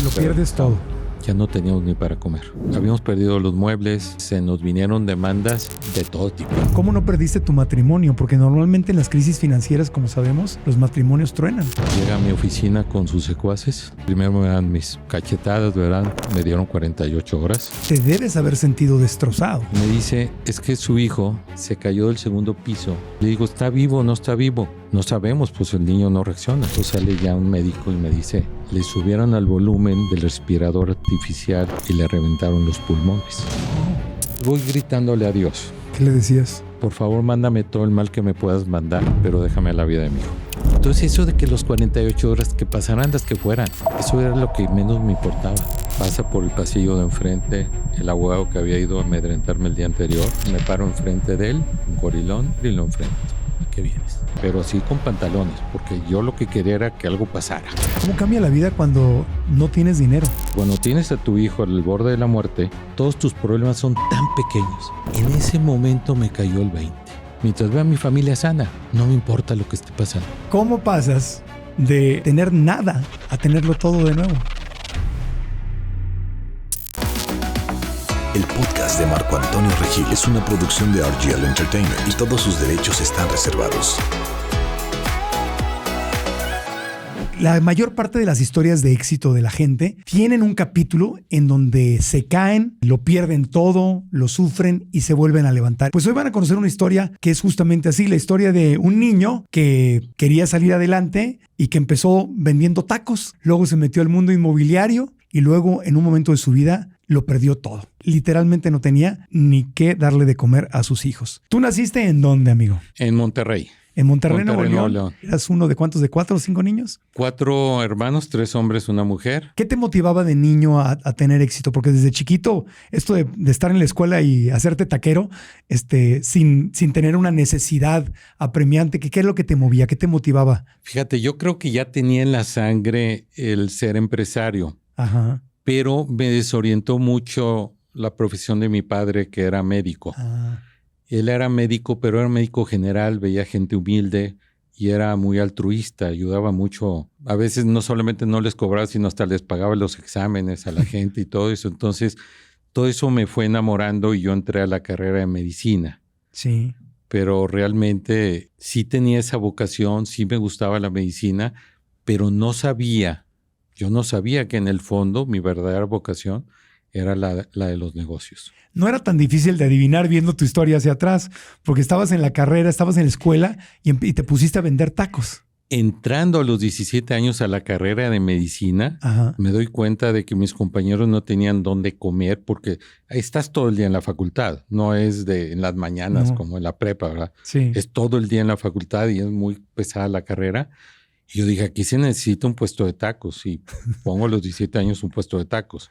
Lo pierdes todo. Ya no teníamos ni para comer. Habíamos perdido los muebles, se nos vinieron demandas de todo tipo. ¿Cómo no perdiste tu matrimonio? Porque normalmente en las crisis financieras, como sabemos, los matrimonios truenan. Llega a mi oficina con sus secuaces. Primero me dan mis cachetadas, ¿verdad? Me dieron 48 horas. Te debes haber sentido destrozado. Me dice, es que su hijo se cayó del segundo piso. Le digo, ¿está vivo o no está vivo? No sabemos, pues el niño no reacciona. Entonces sale ya un médico y me dice, le subieron al volumen del respirador artificial y le reventaron los pulmones. Voy gritándole a Dios. ¿Qué le decías? Por favor, mándame todo el mal que me puedas mandar, pero déjame la vida de mi hijo. Entonces eso de que los 48 horas que pasaran las que fueran, eso era lo que menos me importaba. Pasa por el pasillo de enfrente, el abogado que había ido a amedrentarme el día anterior, me paro enfrente de él, un gorilón, y lo enfrento. ¿A qué vienes? Pero así con pantalones, porque yo lo que quería era que algo pasara. ¿Cómo cambia la vida cuando no tienes dinero? Cuando tienes a tu hijo al borde de la muerte, todos tus problemas son tan pequeños. En ese momento me cayó el 20. Mientras vea a mi familia sana, no me importa lo que esté pasando. ¿Cómo pasas de tener nada a tenerlo todo de nuevo? El podcast de Marco Antonio Regil es una producción de RGL Entertainment y todos sus derechos están reservados. La mayor parte de las historias de éxito de la gente tienen un capítulo en donde se caen, lo pierden todo, lo sufren y se vuelven a levantar. Pues hoy van a conocer una historia que es justamente así, la historia de un niño que quería salir adelante y que empezó vendiendo tacos, luego se metió al mundo inmobiliario y luego en un momento de su vida lo perdió todo. Literalmente no tenía ni qué darle de comer a sus hijos. ¿Tú naciste en dónde, amigo? En Monterrey. En Monterrey, Nuevo León. ¿Eras uno de cuántos? ¿De 4 o 5 niños? 4 hermanos, 3 hombres, una mujer. ¿Qué te motivaba de niño a tener éxito? Porque desde chiquito, esto de estar en la escuela y hacerte taquero, sin tener una necesidad apremiante, ¿qué es lo que te movía? ¿Qué te motivaba? Fíjate, yo creo que ya tenía en la sangre el ser empresario. Ajá. Pero me desorientó mucho la profesión de mi padre, que era médico. Él era médico, pero era médico general, veía gente humilde y era muy altruista, ayudaba mucho. A veces no solamente no les cobraba, sino hasta les pagaba los exámenes a la gente y todo eso. Entonces, todo eso me fue enamorando y yo entré a la carrera de medicina. Sí. Pero realmente sí tenía esa vocación, sí me gustaba la medicina, pero yo no sabía que en el fondo mi verdadera vocación era la de los negocios. No era tan difícil de adivinar viendo tu historia hacia atrás, porque estabas en la carrera, estabas en la escuela y te pusiste a vender tacos. Entrando a los 17 años a la carrera de medicina, me doy cuenta de que mis compañeros no tenían dónde comer porque estás todo el día en la facultad. No es en las mañanas como en la prepa, ¿verdad? Sí. Es todo el día en la facultad y es muy pesada la carrera. Y yo dije, aquí se necesita un puesto de tacos. Y pongo a los 17 años un puesto de tacos.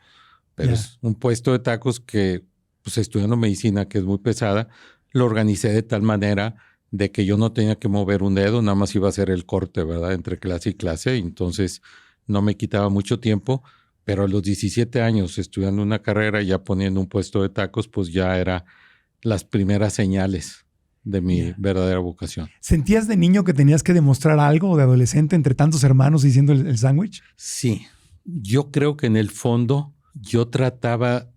Pero es un puesto de tacos que, pues estudiando medicina, que es muy pesada, lo organicé de tal manera de que yo no tenía que mover un dedo, nada más iba a hacer el corte, ¿verdad? Entre clase y clase. Y entonces no me quitaba mucho tiempo. Pero a los 17 años, estudiando una carrera y ya poniendo un puesto de tacos, pues ya era las primeras señales de mi verdadera vocación. ¿Sentías de niño que tenías que demostrar algo o de adolescente entre tantos hermanos diciendo el sándwich? Sí, yo creo que en el fondo yo trataba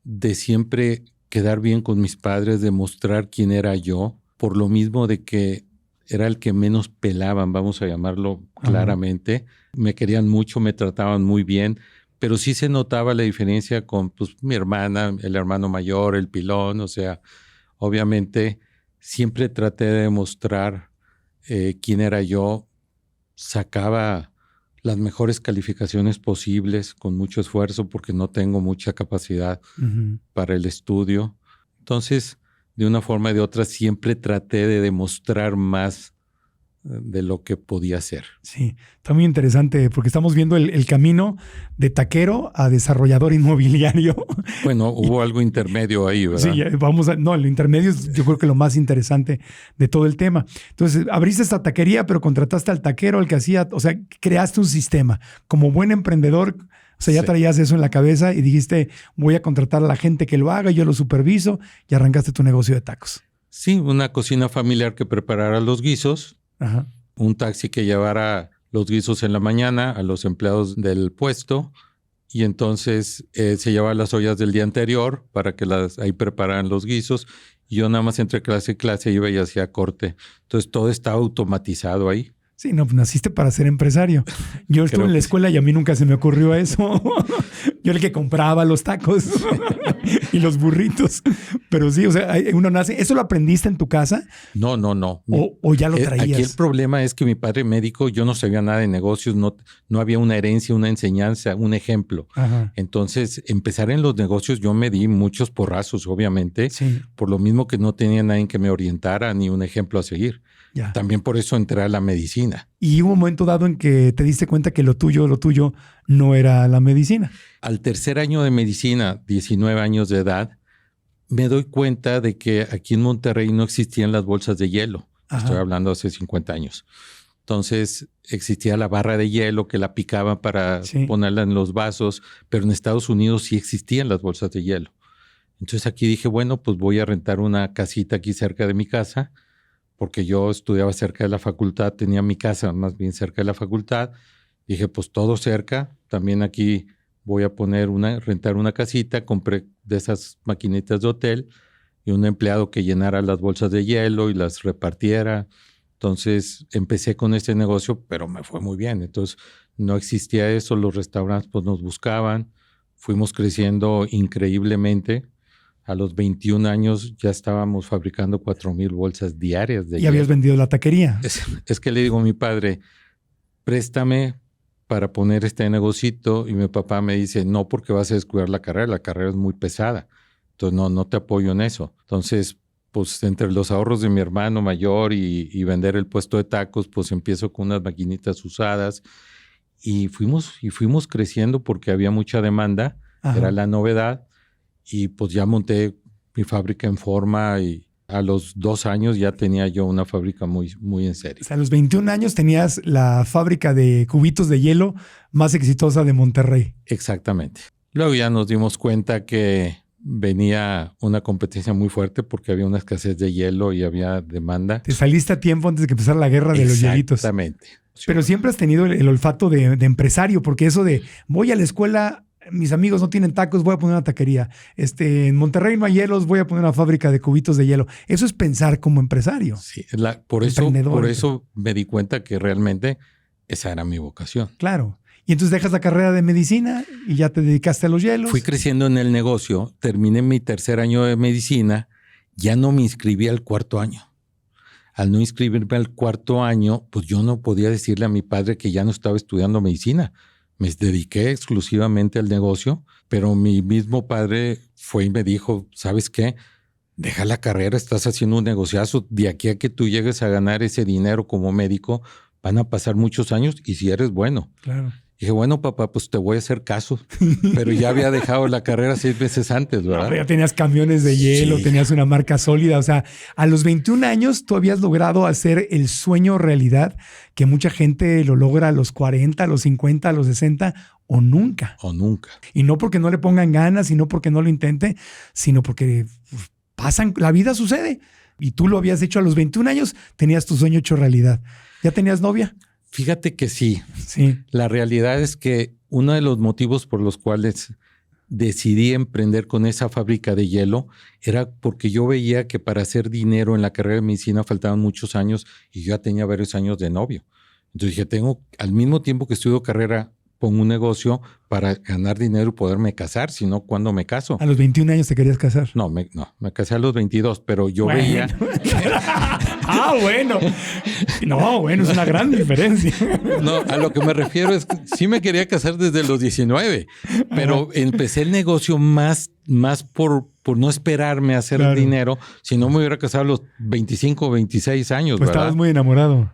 de siempre quedar bien con mis padres, demostrar quién era yo, por lo mismo de que era el que menos pelaban, vamos a llamarlo claramente. Me querían mucho, me trataban muy bien, pero sí se notaba la diferencia con mi hermana, el hermano mayor, el pilón, o sea, obviamente siempre traté de demostrar quién era yo, sacaba las mejores calificaciones posibles con mucho esfuerzo porque no tengo mucha capacidad para el estudio. Entonces, de una forma y de otra, siempre traté de demostrar más de lo que podía hacer. Sí, está muy interesante porque estamos viendo el camino de taquero a desarrollador inmobiliario. Bueno, hubo algo intermedio ahí, ¿verdad? Sí, el intermedio es yo creo que lo más interesante de todo el tema. Entonces, abriste esta taquería, pero contrataste al taquero, al que hacía, o sea, creaste un sistema. Como buen emprendedor, o sea, ya traías eso en la cabeza y dijiste, voy a contratar a la gente que lo haga, yo lo superviso y arrancaste tu negocio de tacos. Sí, una cocina familiar que preparara los guisos. Un taxi que llevara los guisos en la mañana a los empleados del puesto y entonces se llevaban las ollas del día anterior para que ahí prepararan los guisos. Y yo nada más entre clase y clase iba y hacía corte. Entonces todo estaba automatizado ahí. Sí, no, pues naciste para ser empresario. Yo estuve en la escuela y a mí nunca se me ocurrió eso. Yo el que compraba los tacos y los burritos. Pero sí, o sea, uno nace. ¿Eso lo aprendiste en tu casa? No. ¿O ya lo traías? Aquí el problema es que mi padre médico, yo no sabía nada de negocios, no había una herencia, una enseñanza, un ejemplo. Ajá. Entonces, empezar en los negocios, yo me di muchos porrazos, obviamente, Sí. por lo mismo que no tenía nadie que me orientara ni un ejemplo a seguir. Ya. También por eso entré a la medicina. Y hubo un momento dado en que te diste cuenta que lo tuyo no era la medicina. Al tercer año de medicina, 19 años de edad, me doy cuenta de que aquí en Monterrey no existían las bolsas de hielo. Ajá. Estoy hablando hace 50 años. Entonces existía la barra de hielo que la picaban para ponerla en los vasos, pero en Estados Unidos sí existían las bolsas de hielo. Entonces aquí dije, bueno, pues voy a rentar una casita aquí cerca de mi casa, porque yo estudiaba cerca de la facultad, tenía mi casa más bien cerca de la facultad. Dije, pues todo cerca, también aquí voy a rentar una casita, compré de esas maquinitas de hotel y un empleado que llenara las bolsas de hielo y las repartiera. Entonces empecé con este negocio, pero me fue muy bien. Entonces no existía eso, los restaurantes pues nos buscaban, fuimos creciendo increíblemente. A los 21 años ya estábamos fabricando 4,000 bolsas diarias de hielo. ¿Y habías vendido la taquería? Es que le digo a mi padre, préstame para poner este negocito, y mi papá me dice, no, porque vas a descuidar la carrera es muy pesada, entonces no te apoyo en eso. Entonces, pues entre los ahorros de mi hermano mayor y vender el puesto de tacos, pues empiezo con unas maquinitas usadas y fuimos creciendo porque había mucha demanda. Ajá. Era la novedad. Y pues ya monté mi fábrica en forma y a los 2 años ya tenía yo una fábrica muy, muy en serio. O sea, a los 21 años tenías la fábrica de cubitos de hielo más exitosa de Monterrey. Exactamente. Luego ya nos dimos cuenta que venía una competencia muy fuerte porque había una escasez de hielo y había demanda. Te saliste a tiempo antes de que empezara la guerra de los hielitos. Exactamente. Pero siempre has tenido el olfato de empresario, porque eso de voy a la escuela, mis amigos no tienen tacos, voy a poner una taquería. En Monterrey no hay hielos, voy a poner una fábrica de cubitos de hielo. Eso es pensar como empresario. Sí, por eso me di cuenta que realmente esa era mi vocación. Claro. Y entonces dejas la carrera de medicina y ya te dedicaste a los hielos. Fui creciendo en el negocio, terminé mi tercer año de medicina, ya no me inscribí al 4º año. Al no inscribirme al 4º año, pues yo no podía decirle a mi padre que ya no estaba estudiando medicina. Me dediqué exclusivamente al negocio, pero mi mismo padre fue y me dijo, ¿sabes qué? Deja la carrera, estás haciendo un negociazo. De aquí a que tú llegues a ganar ese dinero como médico, van a pasar muchos años y si eres bueno. Claro. Dije, bueno, papá, pues te voy a hacer caso. Pero ya había dejado la carrera 6 meses antes, ¿verdad? No, ya tenías camiones de hielo, sí. Tenías una marca sólida. O sea, a los 21 años tú habías logrado hacer el sueño realidad que mucha gente lo logra a los 40, a los 50, a los 60 o nunca. O nunca. Y no porque no le pongan ganas y no porque no lo intente, sino porque la vida sucede. Y tú lo habías hecho a los 21 años, tenías tu sueño hecho realidad. ¿Ya tenías novia? Fíjate que sí. Sí. La realidad es que uno de los motivos por los cuales decidí emprender con esa fábrica de hielo era porque yo veía que para hacer dinero en la carrera de medicina faltaban muchos años y yo ya tenía varios años de novio. Entonces dije, al mismo tiempo que estudio carrera, pongo un negocio para ganar dinero y poderme casar, si no, ¿cuándo me caso? ¿A los 21 años te querías casar? No, me casé a los 22, pero yo veía... bueno. No, bueno, es una gran diferencia. No, a lo que me refiero es que sí me quería casar desde los 19, pero empecé el negocio más por no esperarme a hacer dinero, si no me hubiera casado a los 25 o 26 años, pues ¿verdad? Estabas muy enamorado.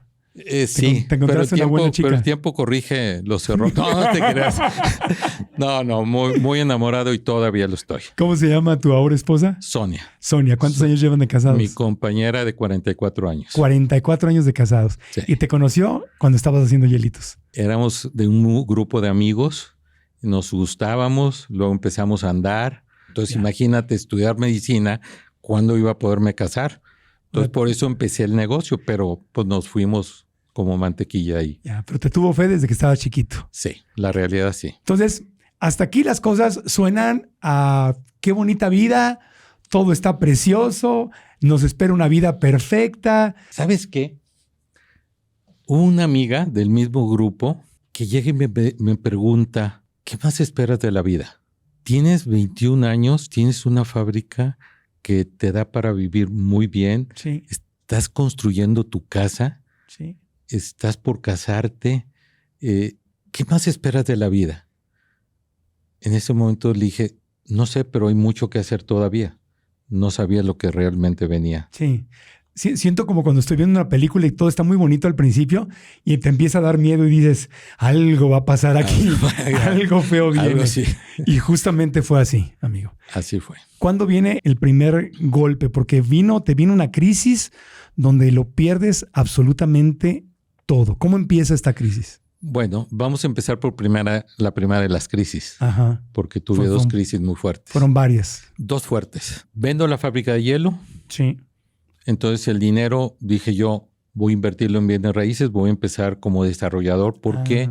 Sí, te encontraste una buena chica. Pero el tiempo corrige los errores. No te creas. No, muy enamorado y todavía lo estoy. ¿Cómo se llama tu ahora esposa? Sonia. Sonia, ¿cuántos años llevan de casados? Mi compañera de 44 años. 44 años de casados. Sí. ¿Y te conoció cuando estabas haciendo hielitos? Éramos de un grupo de amigos, nos gustábamos, luego empezamos a andar. Entonces imagínate estudiar medicina, ¿cuándo iba a poderme casar? Entonces por eso empecé el negocio, pero pues nos fuimos como mantequilla ahí. Ya, pero te tuvo fe desde que estabas chiquito. Sí, la realidad sí. Entonces, hasta aquí las cosas suenan a qué bonita vida, todo está precioso, nos espera una vida perfecta. ¿Sabes qué? Una amiga del mismo grupo que llega y me pregunta, ¿qué más esperas de la vida? Tienes 21 años, tienes una fábrica que te da para vivir muy bien, Sí, estás construyendo tu casa, sí. estás por casarte, ¿qué más esperas de la vida? En ese momento le dije, no sé, pero hay mucho que hacer todavía. No sabía lo que realmente venía. Sí. Siento como cuando estoy viendo una película y todo está muy bonito al principio y te empieza a dar miedo y dices, algo va a pasar aquí, algo feo viene. Algo así. Y justamente fue así, amigo. Así fue. ¿Cuándo viene el primer golpe? Porque te vino una crisis donde lo pierdes absolutamente todo. ¿Cómo empieza esta crisis? Bueno, vamos a empezar por la primera de las crisis, Ajá. porque tuve dos crisis muy fuertes. Fueron varias. Dos fuertes. Vendo la fábrica de hielo. Sí. Entonces el dinero, dije yo, voy a invertirlo en bienes raíces, voy a empezar como desarrollador porque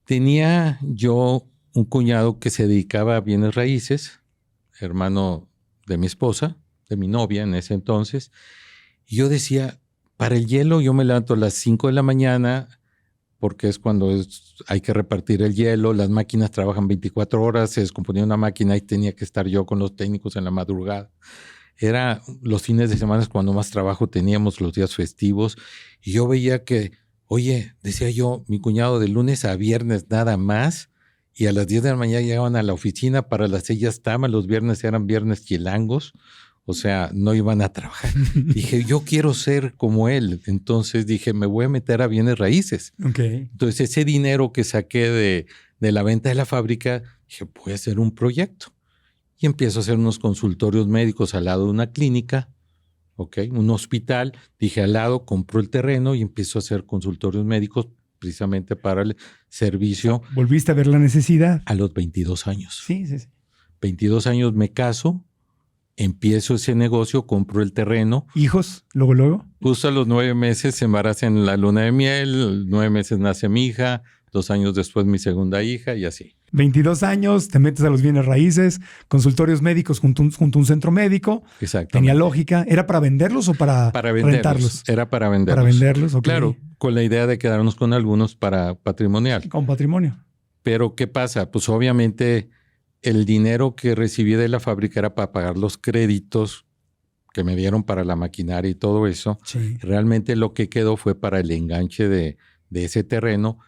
tenía yo un cuñado que se dedicaba a bienes raíces, hermano de mi esposa, de mi novia en ese entonces. Y yo decía, para el hielo yo me levanto a las 5 de la mañana porque es cuando hay que repartir el hielo, las máquinas trabajan 24 horas, se descomponía una máquina y tenía que estar yo con los técnicos en la madrugada. Era los fines de semana cuando más trabajo teníamos, los días festivos. Y yo veía que, oye, decía yo, mi cuñado de lunes a viernes nada más. Y a las 10 de la mañana llegaban a la oficina, para las 6 ya estaban, los viernes eran viernes chilangos. O sea, no iban a trabajar. Dije, yo quiero ser como él. Entonces dije, me voy a meter a bienes raíces. Okay. Entonces ese dinero que saqué de la venta de la fábrica, dije, voy a hacer un proyecto. Y empiezo a hacer unos consultorios médicos al lado de una clínica, ¿okay? Un hospital. Dije, al lado, compro el terreno y empiezo a hacer consultorios médicos precisamente para el servicio. ¿Volviste a ver la necesidad? A los 22 años. Sí. 22 años me caso, empiezo ese negocio, compro el terreno. ¿Hijos? ¿Luego? Justo a los 9 meses se embaraza en la luna de miel, 9 meses nace mi hija, 2 años después mi segunda hija y así. 22 años, te metes a los bienes raíces, consultorios médicos junto a un centro médico. Exacto. ¿Tenía lógica? ¿Era para venderlos o para rentarlos? Era para venderlos. Para venderlos, ok. Claro, con la idea de quedarnos con algunos para patrimonial. Con patrimonio. Pero ¿qué pasa? Pues obviamente el dinero que recibí de la fábrica era para pagar los créditos que me dieron para la maquinaria y todo eso. Sí. Realmente lo que quedó fue para el enganche de ese terreno,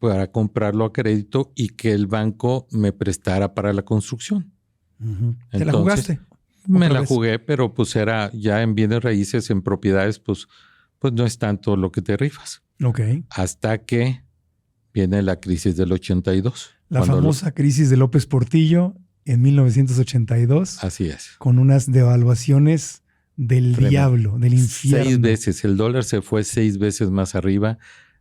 para comprarlo a crédito y que el banco me prestara para la construcción. Uh-huh. ¿Te Entonces, la jugaste? Me la jugué, pero pues era ya en bienes raíces, en propiedades, pues no es tanto lo que te rifas. Ok. Hasta que viene la crisis del 82. La famosa crisis de López Portillo en 1982. Así es. Con unas devaluaciones del Tremendo. Diablo, del infierno. 6 veces. El dólar se fue 6 veces más arriba.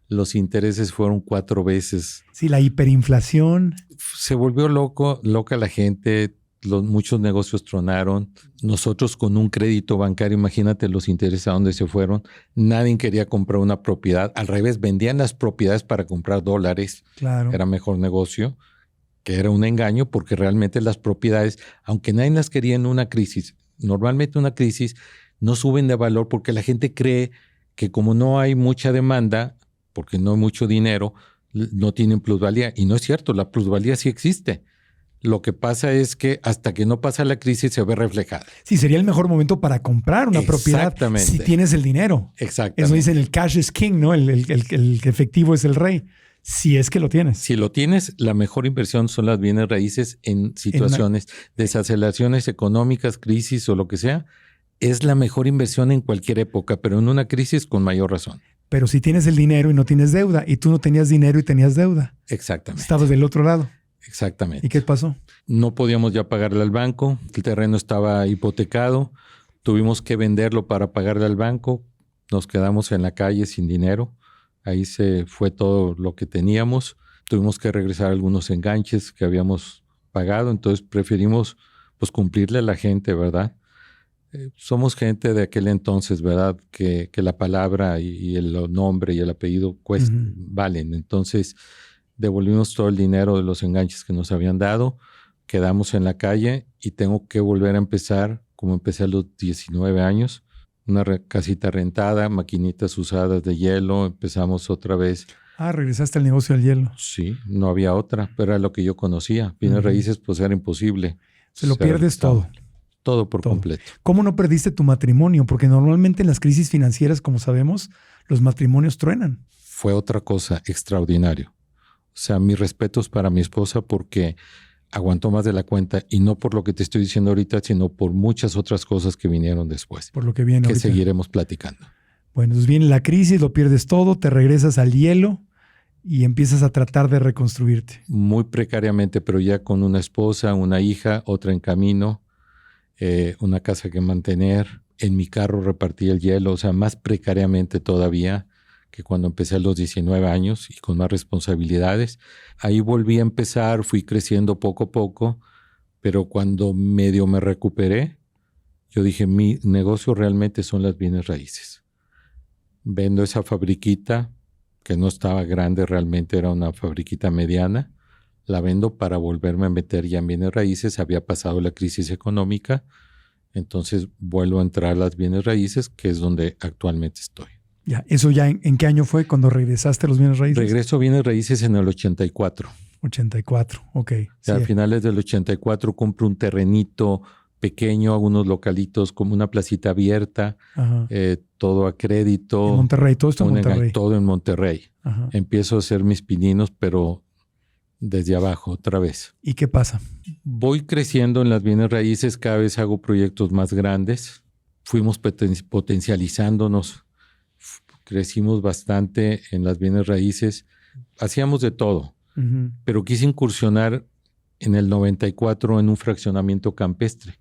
Los intereses fueron 4 veces. Sí, la hiperinflación. Se volvió loca la gente. Muchos negocios tronaron. Nosotros con un crédito bancario, imagínate los intereses a dónde se fueron. Nadie quería comprar una propiedad. Al revés, vendían las propiedades para comprar dólares. Claro. Era mejor negocio, que era un engaño, porque realmente las propiedades, aunque nadie las quería en una crisis, normalmente una crisis no suben de valor porque la gente cree que como no hay mucha demanda, porque no hay mucho dinero, no tienen plusvalía. Y no es cierto, la plusvalía sí existe. Lo que pasa es que hasta que no pasa la crisis se ve reflejada. Sí, sería el mejor momento para comprar una propiedad si tienes el dinero. Exactamente. Eso dicen, el cash is king, ¿no? El efectivo es el rey. Si es que lo tienes. Si lo tienes, la mejor inversión son las bienes raíces en situaciones, desaceleraciones económicas, crisis o lo que sea. Es la mejor inversión en cualquier época, pero en una crisis con mayor razón. Pero si tienes el dinero y no tienes deuda, y tú no tenías dinero y tenías deuda. Exactamente. Estabas del otro lado. Exactamente. ¿Y qué pasó? No podíamos ya pagarle al banco, el terreno estaba hipotecado, tuvimos que venderlo para pagarle al banco, nos quedamos en la calle sin dinero, ahí se fue todo lo que teníamos, tuvimos que regresar algunos enganches que habíamos pagado, entonces preferimos pues cumplirle a la gente, ¿verdad? Somos gente de aquel entonces, ¿verdad? Que la palabra y el nombre y el apellido valen. Entonces devolvimos todo el dinero de los enganches que nos habían dado, quedamos en la calle y tengo que volver a empezar como empecé a los 19 años. Una casita rentada, maquinitas usadas de hielo, empezamos otra vez. Regresaste al negocio del hielo. Sí, no había otra, pero era lo que yo conocía. Bienes raíces, pues era imposible. Se lo pierdes todo. Todo por completo. ¿Cómo no perdiste tu matrimonio? Porque normalmente en las crisis financieras, como sabemos, los matrimonios truenan. Fue otra cosa extraordinaria. O sea, mis respetos para mi esposa porque aguantó más de la cuenta y no por lo que te estoy diciendo ahorita, sino por muchas otras cosas que vinieron después. Por lo que viene ahorita. Que seguiremos platicando. Bueno, pues viene la crisis, lo pierdes todo, te regresas al hielo y empiezas a tratar de reconstruirte. Muy precariamente, pero ya con una esposa, una hija, otra en camino, una casa que mantener. En mi carro repartí el hielo, o sea, más precariamente todavía que cuando empecé a los 19 años y con más responsabilidades. Ahí volví a empezar, fui creciendo poco a poco, pero cuando medio me recuperé, yo dije, mi negocio realmente son las bienes raíces. Vendo esa fabriquita, que no estaba grande, realmente era una fabriquita mediana, la vendo para volverme a meter ya en bienes raíces. Había pasado la crisis económica, entonces vuelvo a entrar a las bienes raíces, que es donde actualmente estoy. Ya, ¿eso ya en qué año fue cuando regresaste a los bienes raíces? Regreso a bienes raíces en el 84. 84, ok. Sí. A finales del 84 compro un terrenito pequeño, algunos localitos como una placita abierta, todo a crédito. En Monterrey, todo esto en Monterrey. Todo en Monterrey. Ajá. Empiezo a hacer mis pininos, pero desde abajo otra vez. ¿Y qué pasa? Voy creciendo en las bienes raíces, cada vez hago proyectos más grandes. Fuimos potencializándonos. Crecimos bastante en las bienes raíces. Hacíamos de todo, pero quise incursionar en el 94 en un fraccionamiento campestre,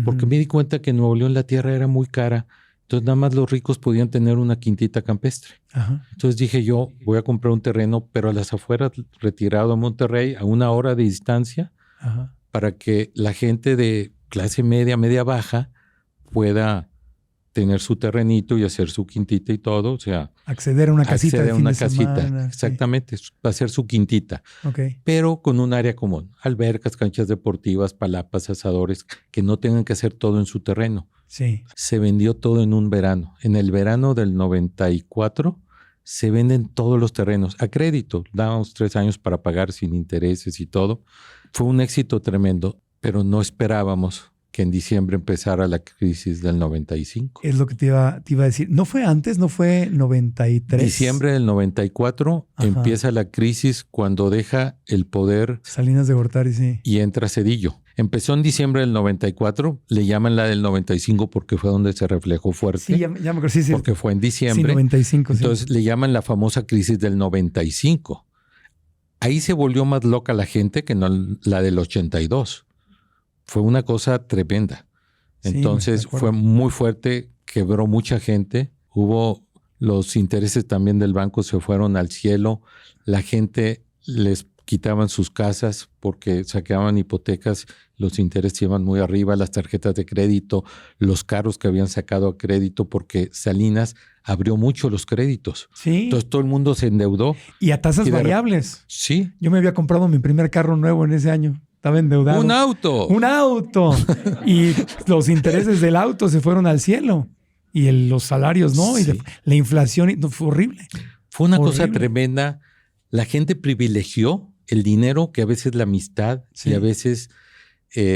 porque me di cuenta que en Nuevo León la tierra era muy cara, entonces nada más los ricos podían tener una quintita campestre. Entonces dije yo, voy a comprar un terreno, pero a las afueras, retirado a Monterrey, a 1 hora de distancia, para que la gente de clase media, media baja, pueda tener su terrenito y hacer su quintita y todo, o sea... Acceder a una casita. Acceder a una casita, exactamente, va a ser su quintita. Pero con un área común, albercas, canchas deportivas, palapas, asadores, que no tengan que hacer todo en su terreno. Sí. Se vendió todo en un verano. En el verano del 94 se venden todos los terrenos a crédito. Dábamos 3 años para pagar sin intereses y todo. Fue un éxito tremendo, pero no esperábamos que en diciembre empezara la crisis del 95. Es lo que te iba a decir. ¿No fue antes? ¿No fue 93? Diciembre del 94 empieza la crisis cuando deja el poder Salinas de Gortari, sí. Y entra Zedillo. Empezó en diciembre del 94, le llaman la del 95 porque fue donde se reflejó fuerte. Sí, ya me acuerdo. Sí, porque fue en diciembre. Sí, 95. Entonces le llaman la famosa crisis del 95. Ahí se volvió más loca la gente que no la del 82. Fue una cosa tremenda. Entonces fue muy fuerte, quebró mucha gente. Hubo los intereses también del banco, se fueron al cielo. La gente les quitaban sus casas porque saqueaban hipotecas, los intereses iban muy arriba, las tarjetas de crédito, los carros que habían sacado a crédito porque Salinas abrió mucho los créditos. Sí. Entonces todo el mundo se endeudó. Y a tasas variables. Sí. Yo me había comprado mi primer carro nuevo en ese año. Estaba endeudado. ¡Un auto! ¡Un auto! Y los intereses del auto se fueron al cielo. Y los salarios, ¿no? Sí. Y la inflación, fue horrible. Fue una cosa tremenda. La gente privilegió el dinero, que a veces la amistad, y a veces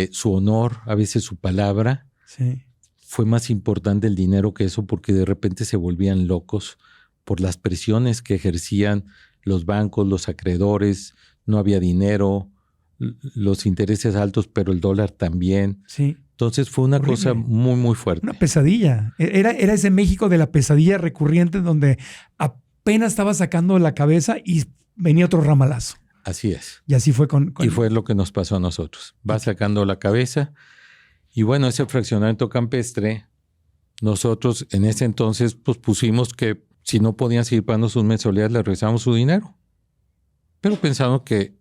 su honor, a veces su palabra. Sí. Fue más importante el dinero que eso, porque de repente se volvían locos por las presiones que ejercían los bancos, los acreedores. No había dinero, los intereses altos, pero el dólar también. Sí. Entonces fue una horrible. Cosa muy, muy fuerte. Una pesadilla. Era ese México de la pesadilla recurrente donde apenas estaba sacando la cabeza y venía otro ramalazo. Así es. Y así fue con... Y fue lo que nos pasó a nosotros. Va sacando la cabeza. Y bueno, ese fraccionamiento campestre, nosotros en ese entonces pues pusimos que si no podían seguir pagando sus mensualidades, les regresamos su dinero. Pero pensamos que...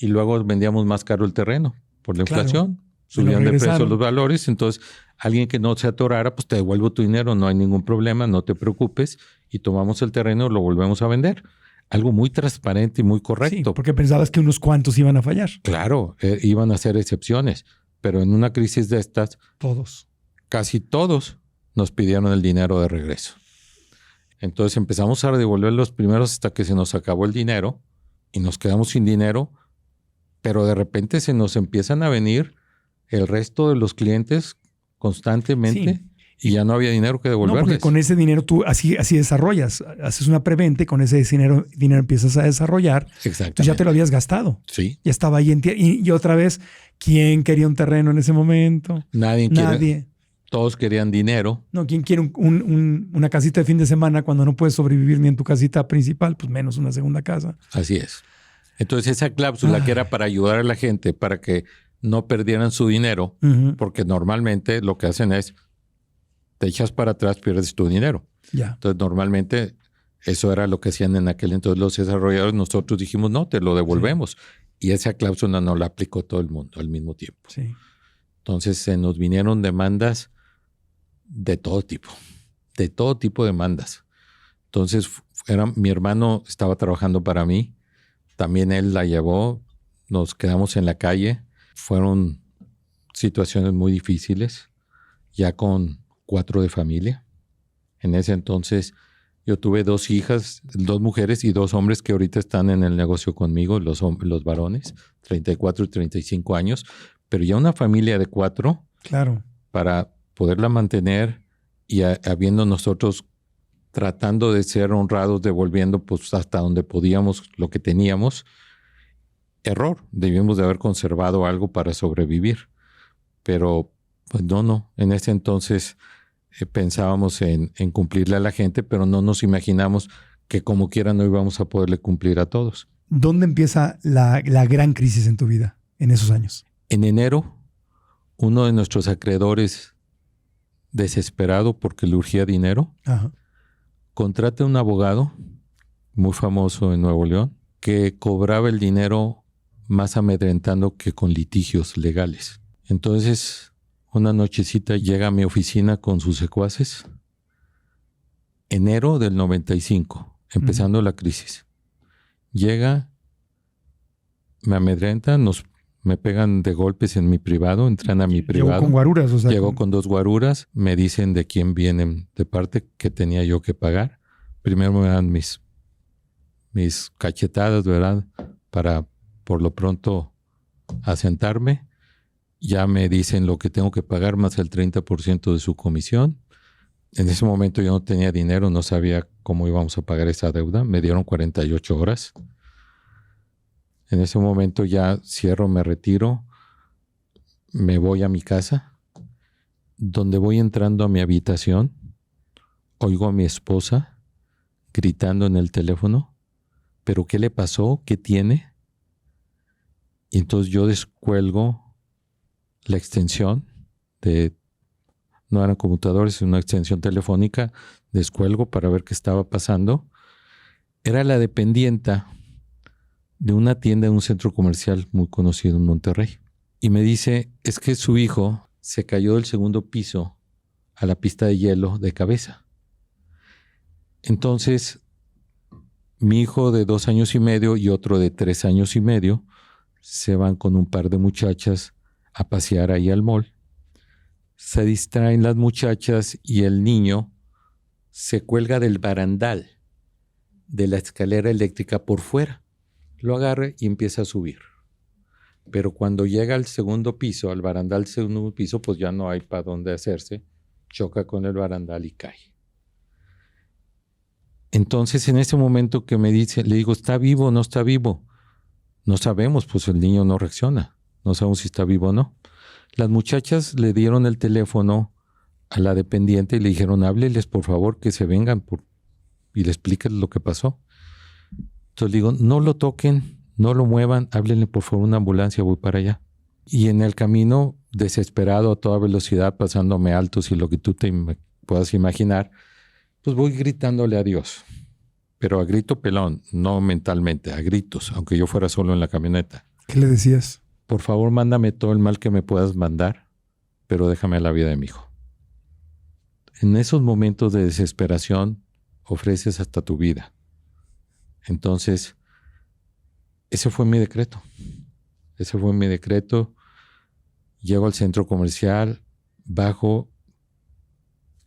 Y luego vendíamos más caro el terreno por la inflación. Subían de precio los valores. Entonces, alguien que no se atorara, pues te devuelvo tu dinero, no hay ningún problema, no te preocupes. Y tomamos el terreno y lo volvemos a vender. algo muy transparente y muy Sí, correcto. porque pensabas que unos cuantos iban a fallar. Claro, iban a ser excepciones, pero en una crisis de estas, Todos. casi todos nos pidieron el dinero de regreso. Entonces empezamos a devolver los primeros hasta que se nos acabó el dinero y nos quedamos sin dinero, pero de repente se nos empiezan a venir el resto de los clientes constantemente. Sí. Y ya no había dinero que No, devolverles. porque con ese dinero tú así desarrollas. Haces una preventa y con ese dinero empiezas a desarrollar. Exactamente. Entonces ya te lo habías gastado. Sí. Ya estaba ahí y otra vez, ¿quién quería un terreno en ese momento? Nadie. Todos querían dinero. No, ¿quién quiere una casita de fin de semana cuando no puedes sobrevivir ni en tu casita principal? Pues menos una segunda casa. Así es. Entonces esa cláusula que era para ayudar a la gente, para que no perdieran su dinero, porque normalmente lo que hacen es te echas para atrás, pierdes tu dinero. Ya. Entonces, normalmente eso era lo que hacían en aquel entonces los desarrolladores. Nosotros dijimos, no, te lo devolvemos. Sí. Y esa cláusula no la aplicó todo el mundo al mismo tiempo. Sí. Entonces, se nos vinieron demandas de todo tipo de demandas. Entonces, mi hermano estaba trabajando para mí. También él la llevó. Nos quedamos en la calle. Fueron situaciones muy difíciles, ya con 4 de familia. En ese entonces yo tuve 2 hijas, 2 mujeres y 2 hombres que ahorita están en el negocio conmigo, los varones, 34 y 35 años, pero ya una familia de 4, claro, para poderla mantener y habiendo nosotros tratando de ser honrados, devolviendo pues hasta donde podíamos lo que teníamos. Error, debíamos de haber conservado algo para sobrevivir, pero pues no, en ese entonces pensábamos en cumplirle a la gente, pero no nos imaginamos que como quiera no íbamos a poderle cumplir a todos. ¿Dónde empieza la gran crisis en tu vida en esos años? En enero, uno de nuestros acreedores, desesperado porque le urgía dinero, contrata un abogado muy famoso en Nuevo León que cobraba el dinero más amedrentando que con litigios legales. Entonces, una nochecita llega a mi oficina con sus secuaces. Enero del 95, empezando la crisis. Llega, me amedrentan, me pegan de golpes en mi privado, entran a mi privado. Llegó con guaruras, o sea. Llegó con 2 guaruras, me dicen de quién vienen de parte, que tenía yo que pagar. Primero me dan mis cachetadas, ¿verdad? Para por lo pronto asentarme. Ya me dicen lo que tengo que pagar más el 30% de su comisión. En ese momento yo no tenía dinero, no sabía cómo íbamos a pagar esa deuda. Me dieron 48 horas. En ese momento ya cierro, me retiro, me voy a mi casa. Donde voy entrando a mi habitación, oigo a mi esposa gritando en el teléfono, ¿pero qué le pasó? ¿Qué tiene? Y entonces yo descuelgo la extensión no eran computadores, sino una extensión telefónica, descuelgo para ver qué estaba pasando. Era la dependienta de una tienda de un centro comercial muy conocido en Monterrey. Y me dice, es que su hijo se cayó del 2º piso a la pista de hielo de cabeza. Entonces, mi hijo de 2 años y medio y otro de 3 años y medio se van con un par de muchachas a pasear ahí al mall. Se distraen las muchachas y el niño se cuelga del barandal de la escalera eléctrica por fuera. Lo agarra y empieza a subir. Pero cuando llega al 2º piso, al barandal del 2º piso, pues ya no hay para dónde hacerse. Choca con el barandal y cae. Entonces, en ese momento que me dice, le digo, ¿está vivo o no está vivo? No sabemos, pues el niño no reacciona. No sabemos si está vivo o no. Las muchachas le dieron el teléfono a la dependiente y le dijeron, hábleles por favor que se vengan y le expliquen lo que pasó. Entonces le digo, no lo toquen, no lo muevan, háblenle por favor una ambulancia, voy para allá. Y en el camino, desesperado a toda velocidad, pasándome altos y lo que tú te puedas imaginar, pues voy gritándole a Dios. Pero a grito pelón, no mentalmente, a gritos, aunque yo fuera solo en la camioneta. ¿Qué le decías? Por favor, mándame todo el mal que me puedas mandar, pero déjame la vida de mi hijo. En esos momentos de desesperación, ofreces hasta tu vida. Entonces, ese fue mi decreto. Llego al centro comercial, bajo,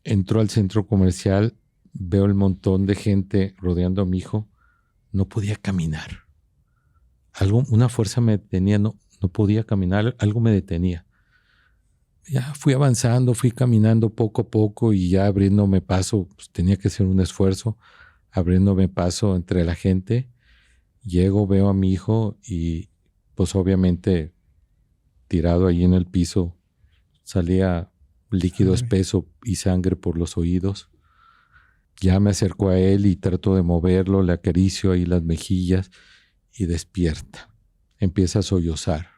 entro al centro comercial, veo el montón de gente rodeando a mi hijo. No podía caminar. Una fuerza me detenía, no podía caminar, algo me detenía. Ya fui avanzando, fui caminando poco a poco y ya abriéndome paso, pues tenía que hacer un esfuerzo, abriéndome paso entre la gente. Llego, veo a mi hijo y pues obviamente tirado ahí en el piso, salía líquido espeso y sangre por los oídos. Ya me acerco a él y trato de moverlo, le acaricio ahí las mejillas y despierta. Empieza a sollozar.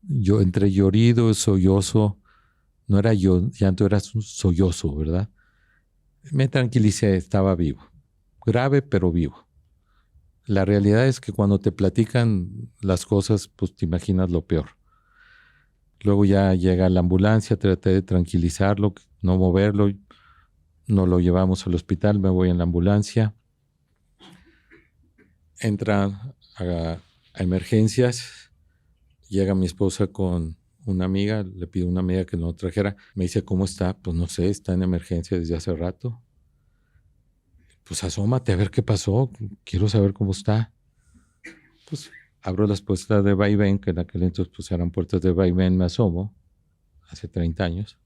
Yo entre llorido, sollozo, no era llanto, era sollozo, ¿verdad? Me tranquilicé, estaba vivo. Grave, pero vivo. La realidad es que cuando te platican las cosas, pues te imaginas lo peor. Luego ya llega la ambulancia, traté de tranquilizarlo, no moverlo. Nos lo llevamos al hospital, me voy en la ambulancia. Entra a emergencias. Llega mi esposa con una amiga, le pido a una amiga que lo trajera. Me dice, ¿cómo está? Pues no sé, está en emergencia desde hace rato. Pues asómate a ver qué pasó, quiero saber cómo está. Pues abro las puertas de vaivén, que en aquel entonces pues eran puertas de vaivén, me asomo, hace 30 años,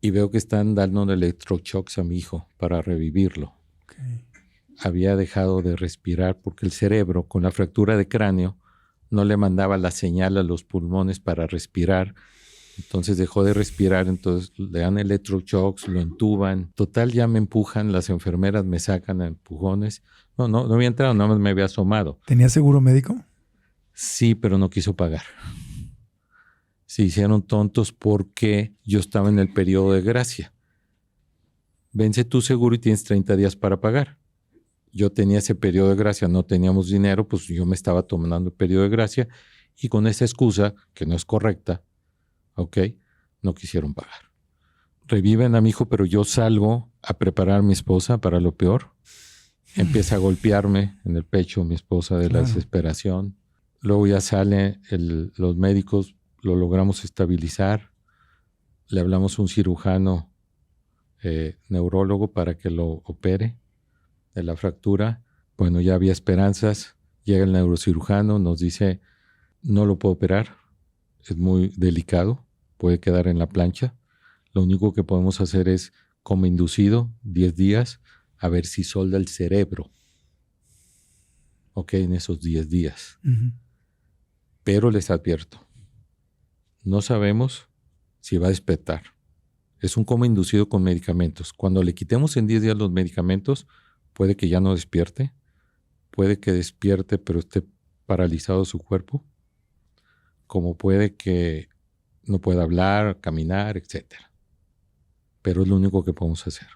y veo que están dando electroshocks a mi hijo para revivirlo. Okay. Había dejado de respirar porque el cerebro, con la fractura de cráneo, no le mandaba la señal a los pulmones para respirar. Entonces dejó de respirar, entonces le dan electroshocks, lo entuban. Total, ya me empujan, las enfermeras me sacan a empujones. No había entrado, nada más me había asomado. ¿Tenía seguro médico? Sí, pero no quiso pagar. Se hicieron tontos porque yo estaba en el periodo de gracia. Vence tu seguro y tienes 30 días para pagar. Yo tenía ese periodo de gracia, no teníamos dinero, pues yo me estaba tomando el periodo de gracia y con esa excusa, que no es correcta, no quisieron pagar. Reviven a mi hijo, pero yo salgo a preparar a mi esposa para lo peor. Empieza a golpearme en el pecho mi esposa de la desesperación. Luego ya sale los médicos, lo logramos estabilizar. Le hablamos a un cirujano neurólogo para que lo opere de la fractura. Bueno, ya había esperanzas. Llega el neurocirujano, nos dice, no lo puedo operar, es muy delicado, puede quedar en la plancha. Lo único que podemos hacer es coma inducido, 10 días, a ver si solda el cerebro. En esos 10 días. Uh-huh. Pero les advierto, no sabemos si va a despertar. Es un coma inducido con medicamentos. Cuando le quitemos en 10 días los medicamentos, puede que ya no despierte, puede que despierte pero esté paralizado su cuerpo, como puede que no pueda hablar, caminar, etc. Pero es lo único que podemos hacer.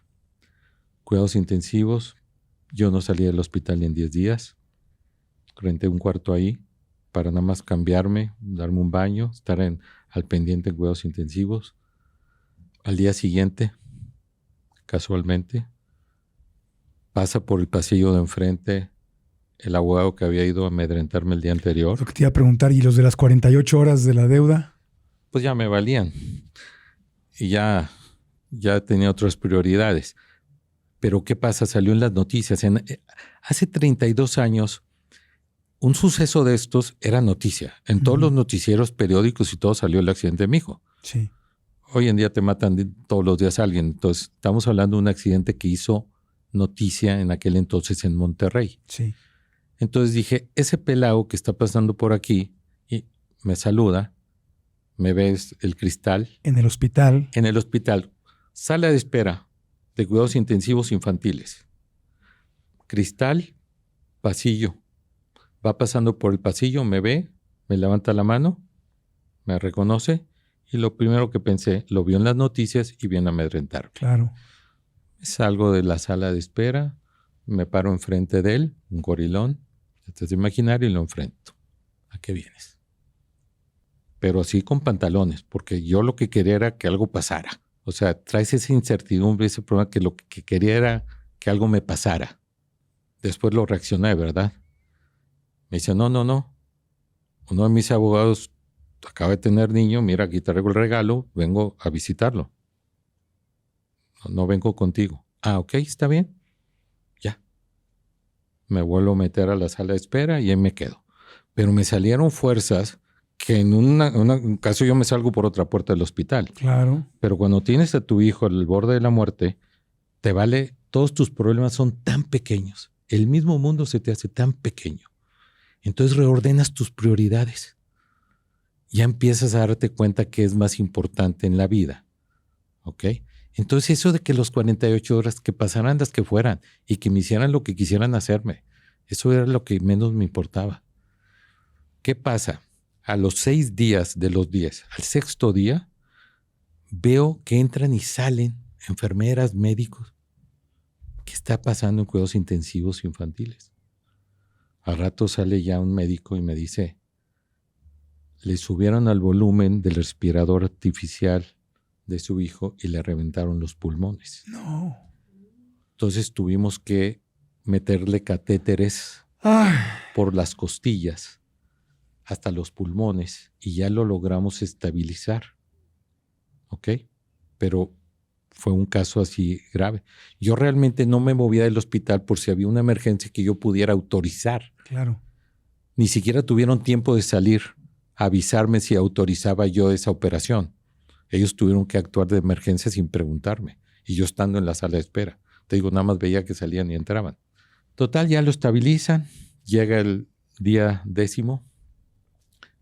Cuidados intensivos. Yo no salí del hospital ni en 10 días. Renté un cuarto ahí para nada más cambiarme, darme un baño, estar al pendiente en cuidados intensivos. Al día siguiente, casualmente, pasa por el pasillo de enfrente el abogado que había ido a amedrentarme el día anterior. Lo que te iba a preguntar, ¿y los de las 48 horas de la deuda? Pues ya me valían. Y ya tenía otras prioridades. Pero ¿qué pasa? Salió en las noticias. Hace 32 años, un suceso de estos era noticia. En todos los noticieros, periódicos y todo salió el accidente de mi hijo. Sí. Hoy en día te matan todos los días a alguien. Entonces, estamos hablando de un accidente que hizo noticia en aquel entonces en Monterrey. Sí. Entonces dije, ese pelao que está pasando por aquí y me saluda, me ves el cristal. En el hospital. En el hospital. Sala de espera de cuidados intensivos infantiles. Cristal, pasillo. Va pasando por el pasillo, me ve, me levanta la mano, me reconoce y lo primero que pensé, lo vio en las noticias y viene a amedrentarme. Claro. Salgo de la sala de espera, me paro enfrente de él, un gorilón, te de imaginar y lo enfrento. ¿A qué vienes? Pero así con pantalones, porque yo lo que quería era que algo pasara. O sea, traes esa incertidumbre, ese problema que lo que quería era que algo me pasara. Después lo reaccioné, ¿verdad? Me dice, no. Uno de mis abogados acaba de tener niño, mira, aquí te traigo el regalo, vengo a visitarlo. No vengo contigo. Ah, ok, está bien. Ya. Me vuelvo a meter a la sala de espera y ahí me quedo. Pero me salieron fuerzas que en un caso yo me salgo por otra puerta del hospital. Claro. Pero cuando tienes a tu hijo al borde de la muerte, te vale, todos tus problemas son tan pequeños. El mismo mundo se te hace tan pequeño. Entonces reordenas tus prioridades. Ya empiezas a darte cuenta que es más importante en la vida. ¿Ok? Entonces eso de que los 48 horas que pasaran las que fueran y que me hicieran lo que quisieran hacerme, eso era lo que menos me importaba. ¿Qué pasa? A los 6 días de los 10, al 6º día, veo que entran y salen enfermeras, médicos. ¿Qué está pasando en cuidados intensivos infantiles? Al rato sale ya un médico y me dice, le subieron al volumen del respirador artificial de su hijo y le reventaron los pulmones. No. Entonces tuvimos que meterle catéteres por las costillas hasta los pulmones y ya lo logramos estabilizar. ¿Ok? Pero fue un caso así grave. Yo realmente no me movía del hospital por si había una emergencia que yo pudiera autorizar. Claro. Ni siquiera tuvieron tiempo de salir a avisarme si autorizaba yo esa operación. Ellos tuvieron que actuar de emergencia sin preguntarme. Y yo estando en la sala de espera. Te digo, nada más veía que salían y entraban. Total, ya lo estabilizan. Llega el día 10º.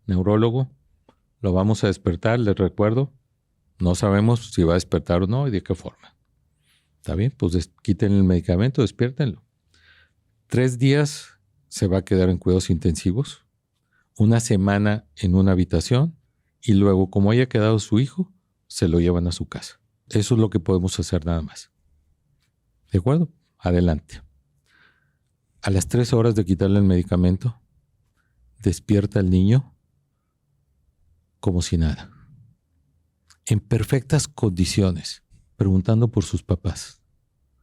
Neurólogo. Lo vamos a despertar, les recuerdo. No sabemos si va a despertar o no y de qué forma. ¿Está bien? Pues quiten el medicamento, despiértenlo. 3 días se va a quedar en cuidados intensivos. 1 semana en una habitación. Y luego, como haya quedado su hijo, se lo llevan a su casa. Eso es lo que podemos hacer nada más. ¿De acuerdo? Adelante. A las 3 horas de quitarle el medicamento, despierta el niño como si nada. En perfectas condiciones, preguntando por sus papás,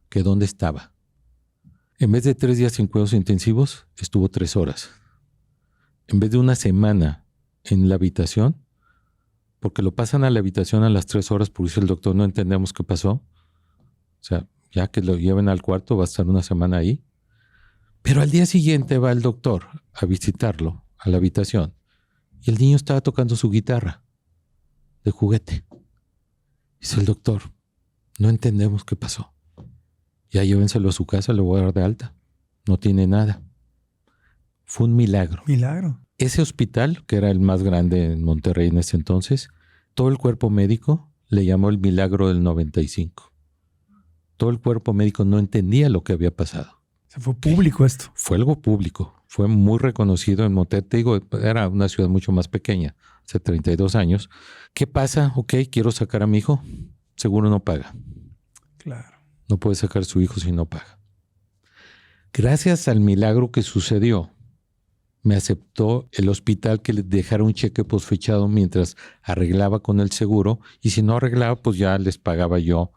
que dónde estaba. En vez de 3 días en cuidados intensivos, estuvo 3 horas. En vez de 1 semana en la habitación, porque lo pasan a la habitación a las 3 horas, por eso el doctor no entendemos qué pasó. O sea, ya que lo lleven al cuarto, va a estar 1 semana ahí. Pero al día siguiente va el doctor a visitarlo a la habitación y el niño estaba tocando su guitarra de juguete. Dice el doctor, no entendemos qué pasó. Ya llévenselo a su casa, lo voy a dar de alta. No tiene nada. Fue un milagro. Milagro. Ese hospital, que era el más grande en Monterrey en ese entonces, todo el cuerpo médico le llamó el milagro del 95. Todo el cuerpo médico no entendía lo que había pasado. Se fue público esto. Fue algo público. Fue muy reconocido en Monterrey. Te digo, era una ciudad mucho más pequeña, hace 32 años. ¿Qué pasa? Ok, quiero sacar a mi hijo. Seguro no paga. Claro. No puede sacar a su hijo si no paga. Gracias al milagro que sucedió, me aceptó el hospital que le dejara un cheque posfechado mientras arreglaba con el seguro, y si no arreglaba, pues ya les pagaba yo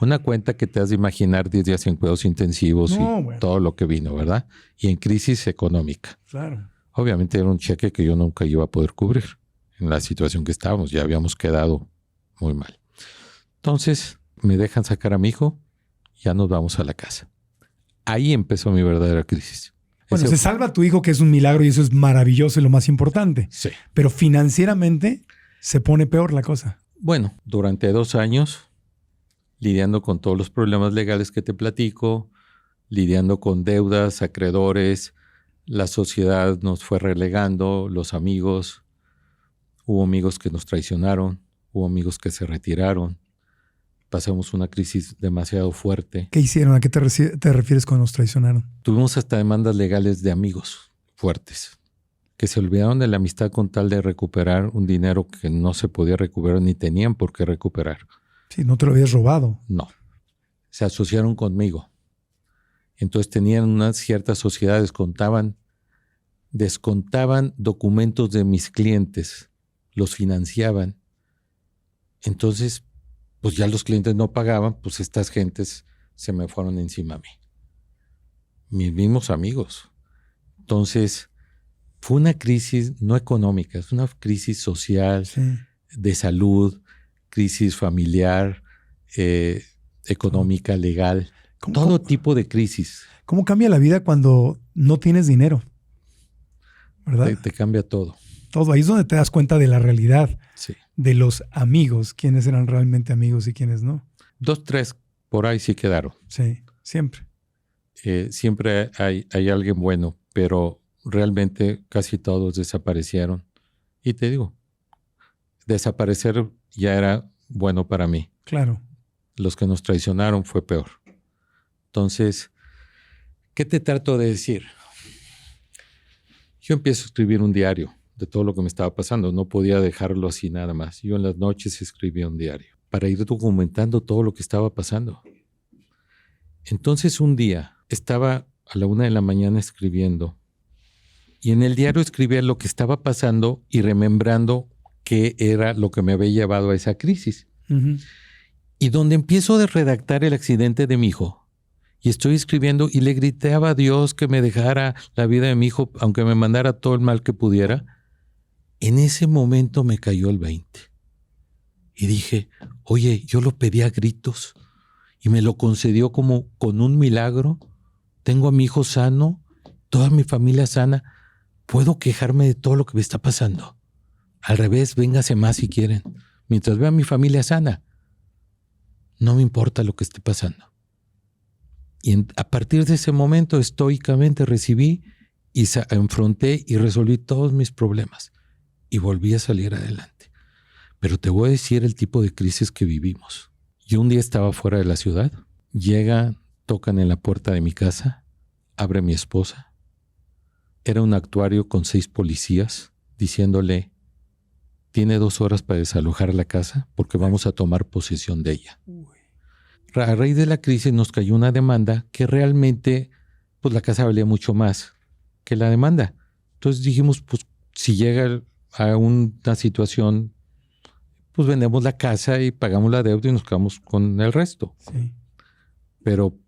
una cuenta que te has de imaginar 10 días en cuidados intensivos todo lo que vino, ¿verdad? Y en crisis económica. Claro. Obviamente era un cheque que yo nunca iba a poder cubrir en la situación que estábamos. Ya habíamos quedado muy mal. Entonces me dejan sacar a mi hijo, ya nos vamos a la casa. Ahí empezó mi verdadera crisis. Bueno, se salva a tu hijo, que es un milagro y eso es maravilloso y lo más importante. Sí. Pero financieramente se pone peor la cosa. Bueno, durante 2 años, lidiando con todos los problemas legales que te platico, lidiando con deudas, acreedores, la sociedad nos fue relegando, los amigos, hubo amigos que nos traicionaron, hubo amigos que se retiraron, pasamos una crisis demasiado fuerte. ¿Qué hicieron? ¿A qué te refieres cuando nos traicionaron? Tuvimos hasta demandas legales de amigos fuertes, que se olvidaron de la amistad con tal de recuperar un dinero que no se podía recuperar ni tenían por qué recuperar. Sí, no te lo habías robado. No. Se asociaron conmigo. Entonces tenían unas ciertas sociedades, descontaban documentos de mis clientes, los financiaban. Entonces, pues ya los clientes no pagaban, pues estas gentes se me fueron encima a mí. mis mismos amigos. Entonces, fue una crisis no económica, es una crisis social, Sí. de salud, crisis familiar, económica, legal, todo tipo de crisis. ¿Cómo cambia la vida cuando no tienes dinero? ¿Verdad? Te cambia todo. Todo. Ahí es donde te das cuenta de la realidad, Sí. de los amigos, quiénes eran realmente amigos y quiénes no. 2, 3 por ahí sí quedaron. Sí, siempre. Siempre hay alguien bueno, pero realmente casi todos desaparecieron. Y te digo, desaparecer ya era bueno para mí. Claro. Los que nos traicionaron fue peor. Entonces, ¿qué te trato de decir? Yo empiezo a escribir un diario de todo lo que me estaba pasando. No podía dejarlo así nada más. Yo en las noches escribía un diario para ir documentando todo lo que estaba pasando. Entonces un día estaba a la 1 de la mañana escribiendo y en el diario escribía lo que estaba pasando y remembrando qué era lo que me había llevado a esa crisis. Uh-huh. Y donde empiezo a redactar el accidente de mi hijo y estoy escribiendo y le gritaba a Dios que me dejara la vida de mi hijo, aunque me mandara todo el mal que pudiera, en ese momento me cayó el 20. Y dije, oye, yo lo pedí a gritos y me lo concedió como con un milagro. Tengo a mi hijo sano, toda mi familia sana. ¿Puedo quejarme de todo lo que me está pasando? Al revés, véngase más si quieren. Mientras vea a mi familia sana, no me importa lo que esté pasando. Y a partir de ese momento, estoicamente recibí y enfrenté y resolví todos mis problemas. Y volví a salir adelante. Pero te voy a decir el tipo de crisis que vivimos. Yo un día estaba fuera de la ciudad. Llegan, tocan en la puerta de mi casa. Abre mi esposa. Era un actuario con 6 policías diciéndole: tiene 2 horas para desalojar la casa porque vamos a tomar posesión de ella. A raíz de la crisis nos cayó una demanda que realmente, pues la casa valía mucho más que la demanda. Entonces dijimos, pues si llega a una situación, pues vendemos la casa y pagamos la deuda y nos quedamos con el resto. Sí. Pero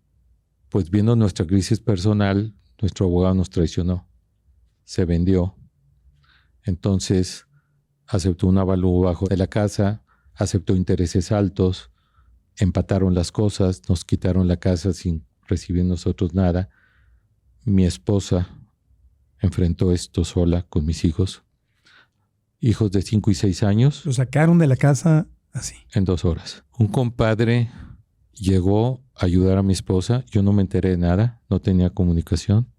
pues viendo nuestra crisis personal, nuestro abogado nos traicionó. Se vendió. Entonces aceptó un avalúo bajo de la casa, aceptó intereses altos, empataron las cosas, nos quitaron la casa sin recibir nosotros nada. Mi esposa enfrentó esto sola con mis hijos de 5 y 6 años. Lo sacaron de la casa así. En 2 horas. Un compadre llegó a ayudar a mi esposa. Yo no me enteré de nada, no tenía comunicación.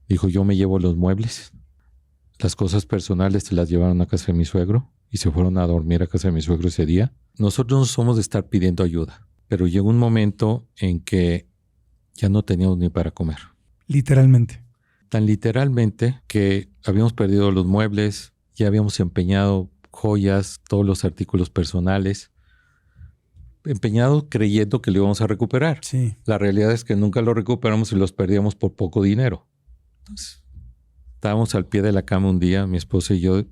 Dijo, yo me llevo los muebles. Las cosas personales se las llevaron a casa de mi suegro y se fueron a dormir a casa de mi suegro ese día. Nosotros no somos de estar pidiendo ayuda, pero llegó un momento en que ya no teníamos ni para comer. Literalmente. Tan literalmente que habíamos perdido los muebles, ya habíamos empeñado joyas, todos los artículos personales, empeñado creyendo que lo íbamos a recuperar. Sí. La realidad es que nunca lo recuperamos y los perdíamos por poco dinero. Entonces, estábamos al pie de la cama un día, mi esposa y yo,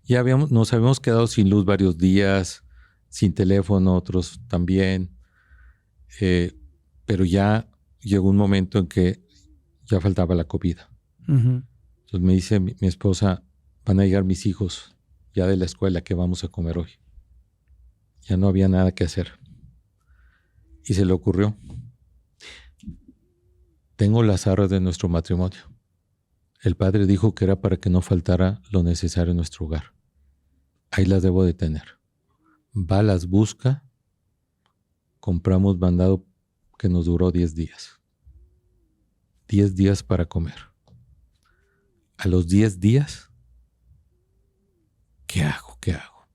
ya nos habíamos quedado sin luz varios días, sin teléfono, otros también, pero ya llegó un momento en que ya faltaba la comida. Uh-huh. Entonces me dice mi esposa, van a llegar mis hijos ya de la escuela, ¿qué vamos a comer hoy? Ya no había nada que hacer. Y se le ocurrió, tengo las arras de nuestro matrimonio. El padre dijo que era para que no faltara lo necesario en nuestro hogar. Ahí las debo de tener. Va, las busca. Compramos mandado que nos duró 10 días. 10 días para comer. A los 10 días, ¿qué hago? ¿Qué hago?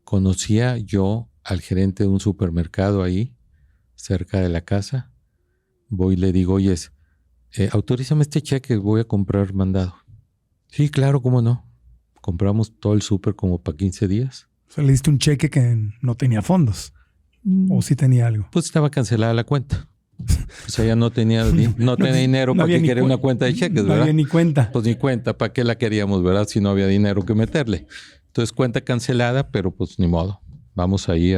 Conocía yo al gerente de un supermercado ahí, cerca de la casa. Voy y le digo, oye, autorízame este cheque, voy a comprar mandado. Sí, claro, cómo no. Compramos todo el súper como para 15 días. O sea, le diste un cheque que no tenía fondos. ¿O sí tenía algo? Pues estaba cancelada la cuenta. O sea, ya no tenía dinero para que quería una cuenta de cheques, ¿verdad? No había ni cuenta. Pues ni cuenta, ¿para qué la queríamos, verdad? Si no había dinero que meterle. Entonces, cuenta cancelada, pero pues ni modo. Vamos ahí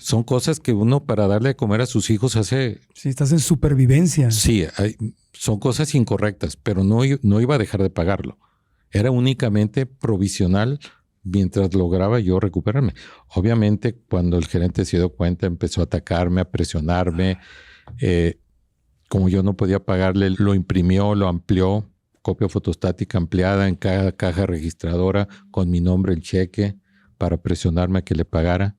Son cosas que uno para darle de comer a sus hijos hace... Sí, estás en supervivencia. Sí, son cosas incorrectas, pero no iba a dejar de pagarlo. Era únicamente provisional mientras lograba yo recuperarme. Obviamente, cuando el gerente se dio cuenta, empezó a atacarme, a presionarme. Como yo no podía pagarle, lo imprimió, lo amplió, copia fotostática ampliada en cada caja registradora con mi nombre, el cheque, para presionarme a que le pagara.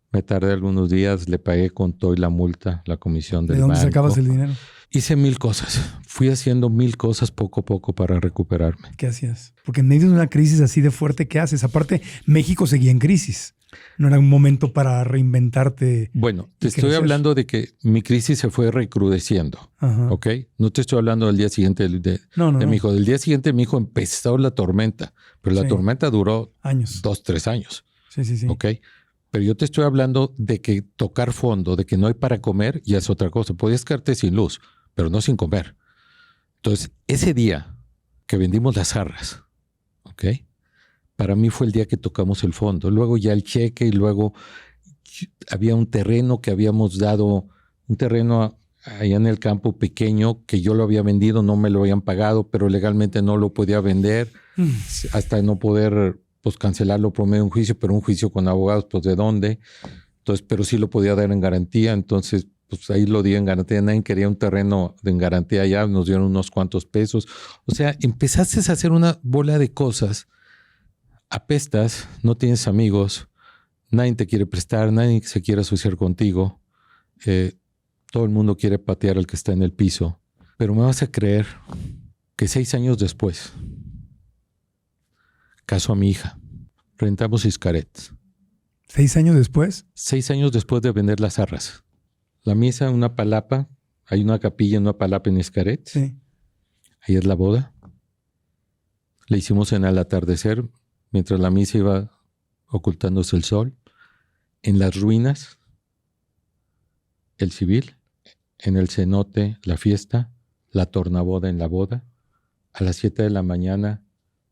Me tardé algunos días, le pagué con todo y la multa, la comisión del banco. ¿De dónde sacabas el dinero? Hice 1000 cosas. Fui haciendo 1000 cosas poco a poco para recuperarme. ¿Qué hacías? Porque en medio de una crisis así de fuerte, ¿qué haces? Aparte, México seguía en crisis. No era un momento para reinventarte. Bueno, te estoy hablando de que mi crisis se fue recrudeciendo. Ajá. ¿Ok? No te estoy hablando del día siguiente de mi hijo. Del día siguiente mi hijo empezó la tormenta. Pero la tormenta duró años. 2-3 años. Sí. ¿Ok? Pero yo te estoy hablando de que tocar fondo, de que no hay para comer, ya es otra cosa. Podías quedarte sin luz, pero no sin comer. Entonces, ese día que vendimos las jarras, ¿ok? Para mí fue el día que tocamos el fondo. Luego ya el cheque y luego había un terreno que habíamos dado, un terreno allá en el campo pequeño que yo lo había vendido, no me lo habían pagado, pero legalmente no lo podía vender hasta no poder... pues cancelarlo por medio de un juicio, pero un juicio con abogados, pues ¿de dónde? Entonces, pero sí lo podía dar en garantía, entonces pues ahí lo di en garantía. Nadie quería un terreno en garantía allá, nos dieron unos cuantos pesos. O sea, empezaste a hacer una bola de cosas, apestas, no tienes amigos, nadie te quiere prestar, nadie se quiere asociar contigo, todo el mundo quiere patear al que está en el piso. Pero me vas a creer que 6 años después, caso a mi hija, rentamos Xcaret. 6 años después. 6 años después de vender las arras. La misa en una palapa, hay una capilla en una palapa en Xcaret. Sí. Ahí es la boda. La hicimos en el atardecer, mientras la misa iba ocultándose el sol. En las ruinas, el civil. En el cenote, la fiesta. La tornaboda en la boda. A las 7 de la mañana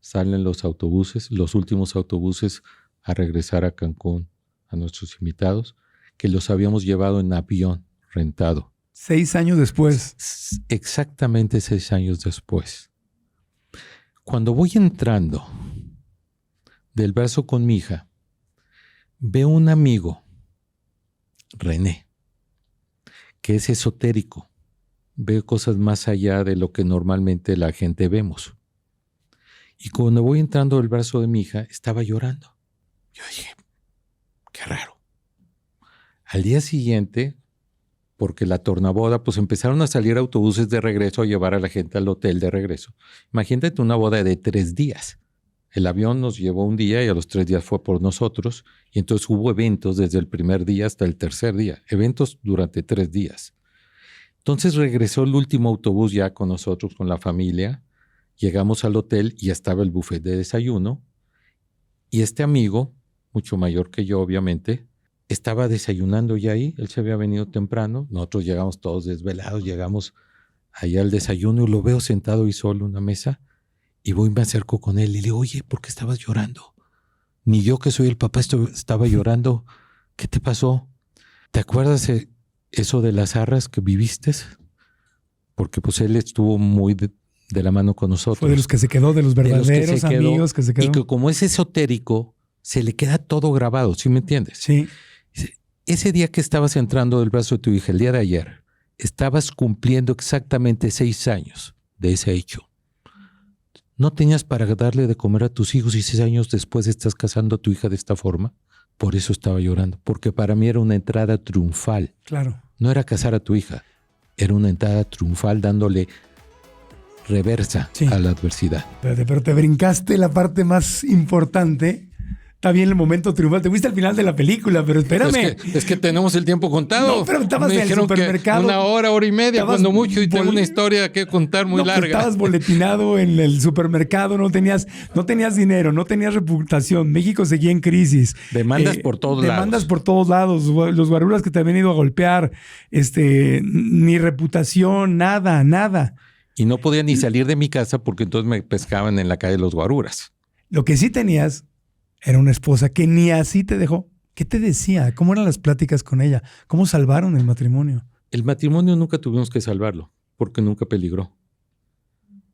salen los autobuses, los últimos autobuses a regresar a Cancún, a nuestros invitados, que los habíamos llevado en avión rentado. 6 años después. Exactamente 6 años después. Cuando voy entrando del brazo con mi hija, veo un amigo, René, que es esotérico. Ve cosas más allá de lo que normalmente la gente vemos. Y cuando voy entrando del brazo de mi hija, estaba llorando. Yo dije, qué raro. Al día siguiente, porque la tornaboda, pues empezaron a salir autobuses de regreso a llevar a la gente al hotel de regreso. Imagínate una boda de 3 días. El avión nos llevó un día y a los 3 días fue por nosotros. Y entonces hubo eventos desde el primer día hasta el tercer día. Eventos durante 3 días. Entonces regresó el último autobús ya con nosotros, con la familia. Llegamos al hotel y ya estaba el buffet de desayuno. Y este amigo, mucho mayor que yo obviamente, estaba desayunando ya ahí. Él se había venido temprano. Nosotros llegamos todos desvelados. Llegamos allá al desayuno y lo veo sentado ahí solo en una mesa. Y voy y me acerco con él y le digo, oye, ¿por qué estabas llorando? Ni yo que soy el papá estaba llorando. ¿Qué te pasó? ¿Te acuerdas eso de las arras que viviste? Porque pues él estuvo muy de la mano con nosotros. Fue de los que se quedó, de los verdaderos amigos que se quedó. Y que como es esotérico, se le queda todo grabado, ¿sí me entiendes? Sí. Ese día que estabas entrando del brazo de tu hija, el día de ayer, estabas cumpliendo exactamente 6 años de ese hecho. ¿No tenías para darle de comer a tus hijos y 6 años después estás casando a tu hija de esta forma? Por eso estaba llorando, porque para mí era una entrada triunfal. Claro. No era casar a tu hija, era una entrada triunfal dándole reversa a la adversidad. Pero te brincaste la parte más importante. Está bien el momento triunfal. Te fuiste al final de la película, pero espérame. Es que tenemos el tiempo contado. No, pero estabas en el supermercado. 1 hora y media, cuando mucho, y tengo una historia que contar muy larga. Estabas boletinado en el supermercado, no tenías dinero, no tenías reputación. México seguía en crisis. Demandas por todos lados. Demandas por todos lados. Los guaruras que te habían ido a golpear, ni reputación, nada. Y no podía ni salir de mi casa porque entonces me pescaban en la calle los guaruras. Lo que sí tenías era una esposa que ni así te dejó. ¿Qué te decía? ¿Cómo eran las pláticas con ella? ¿Cómo salvaron el matrimonio? El matrimonio nunca tuvimos que salvarlo, porque nunca peligró.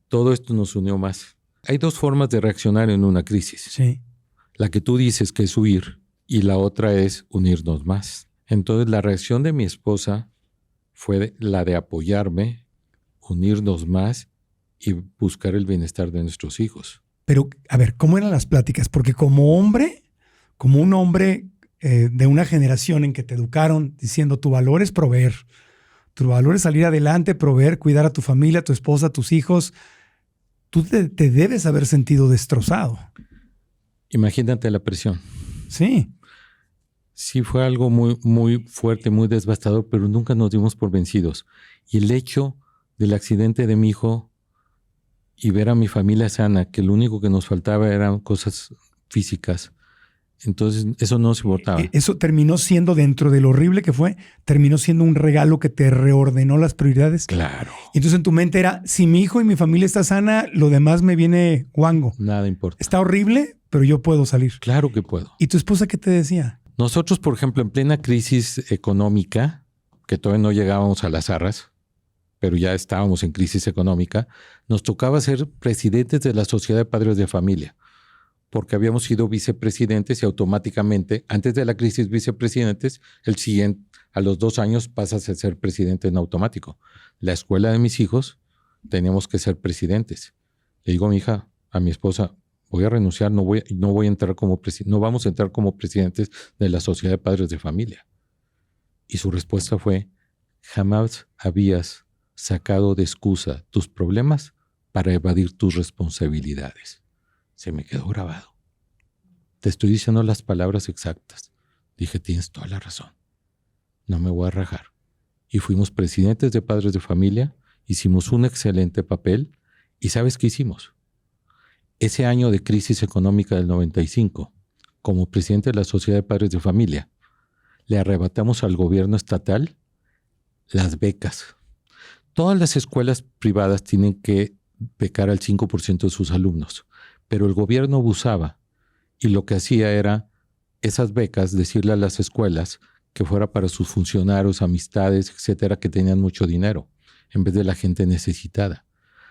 Todo esto nos unió más. Hay dos formas de reaccionar en una crisis. Sí. La que tú dices que es huir y la otra es unirnos más. Entonces la reacción de mi esposa fue la de apoyarme, unirnos más y buscar el bienestar de nuestros hijos. Pero, a ver, ¿cómo eran las pláticas? Porque como hombre, como un hombre de una generación en que te educaron diciendo tu valor es proveer, tu valor es salir adelante, proveer, cuidar a tu familia, a tu esposa, a tus hijos, tú te debes haber sentido destrozado. Imagínate la presión. Sí. Sí, fue algo muy, muy fuerte, muy devastador, pero nunca nos dimos por vencidos. Y el hecho del accidente de mi hijo y ver a mi familia sana, que lo único que nos faltaba eran cosas físicas. Entonces, eso no se importaba. Eso terminó siendo, dentro de lo horrible que fue, terminó siendo un regalo que te reordenó las prioridades. Claro. Y entonces en tu mente era, si mi hijo y mi familia está sana, lo demás me viene guango. Nada importa. Está horrible, pero yo puedo salir. Claro que puedo. ¿Y tu esposa qué te decía? Nosotros, por ejemplo, en plena crisis económica, que todavía no llegábamos a las arras, pero ya estábamos en crisis económica, nos tocaba ser presidentes de la Sociedad de Padres de Familia, porque habíamos sido vicepresidentes y automáticamente, antes de la crisis vicepresidentes, el siguiente, a los 2 años pasas a ser presidente en automático. La escuela de mis hijos, teníamos que ser presidentes. Le digo a mi hija, a mi esposa, voy a renunciar, no voy a entrar no vamos a entrar como presidentes de la Sociedad de Padres de Familia. Y su respuesta fue, jamás habías sacado de excusa tus problemas para evadir tus responsabilidades. Se me quedó grabado. Te estoy diciendo las palabras exactas. Dije, tienes toda la razón. No me voy a rajar. Y fuimos presidentes de Padres de Familia, hicimos un excelente papel. ¿Y sabes qué hicimos? Ese año de crisis económica del 95, como presidente de la Sociedad de Padres de Familia, le arrebatamos al gobierno estatal las becas. Todas las escuelas privadas tienen que becar al 5% de sus alumnos, pero el gobierno abusaba y lo que hacía era esas becas decirle a las escuelas que fuera para sus funcionarios, amistades, etcétera, que tenían mucho dinero, en vez de la gente necesitada.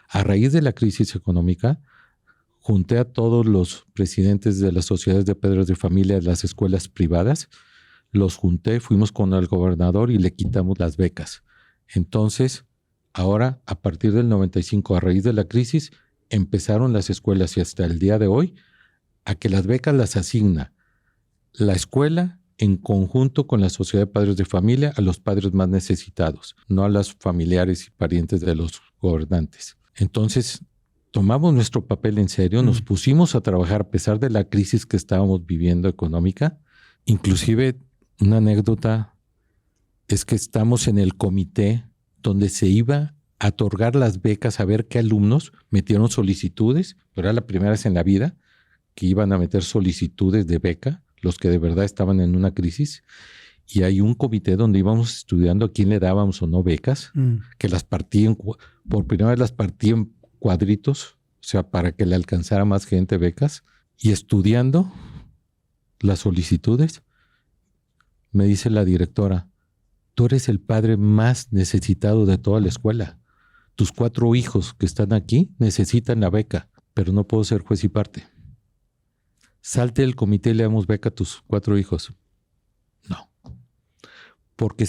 A raíz de la crisis económica, junté a todos los presidentes de las sociedades de padres de familia de las escuelas privadas, los junté, fuimos con el gobernador y le quitamos las becas. Entonces, ahora, a partir del 95, a raíz de la crisis, empezaron las escuelas y hasta el día de hoy, a que las becas las asigna la escuela en conjunto con la sociedad de padres de familia a los padres más necesitados, no a los familiares y parientes de los gobernantes. Entonces, tomamos nuestro papel en serio, nos pusimos a trabajar a pesar de la crisis que estábamos viviendo económica. Inclusive, una anécdota es que estamos en el comité donde se iba a otorgar las becas, a ver qué alumnos metieron solicitudes, pero era la primera vez en la vida que iban a meter solicitudes de beca, los que de verdad estaban en una crisis, y hay un comité donde íbamos estudiando a quién le dábamos o no becas, que las partían, por primera vez las partían en cuadritos, o sea, para que le alcanzara más gente becas, y estudiando las solicitudes, me dice la directora, tú eres el padre más necesitado de toda la escuela. Tus 4 hijos que están aquí necesitan la beca, pero no puedo ser juez y parte. Salte del comité y le damos beca a tus 4 hijos. No. Porque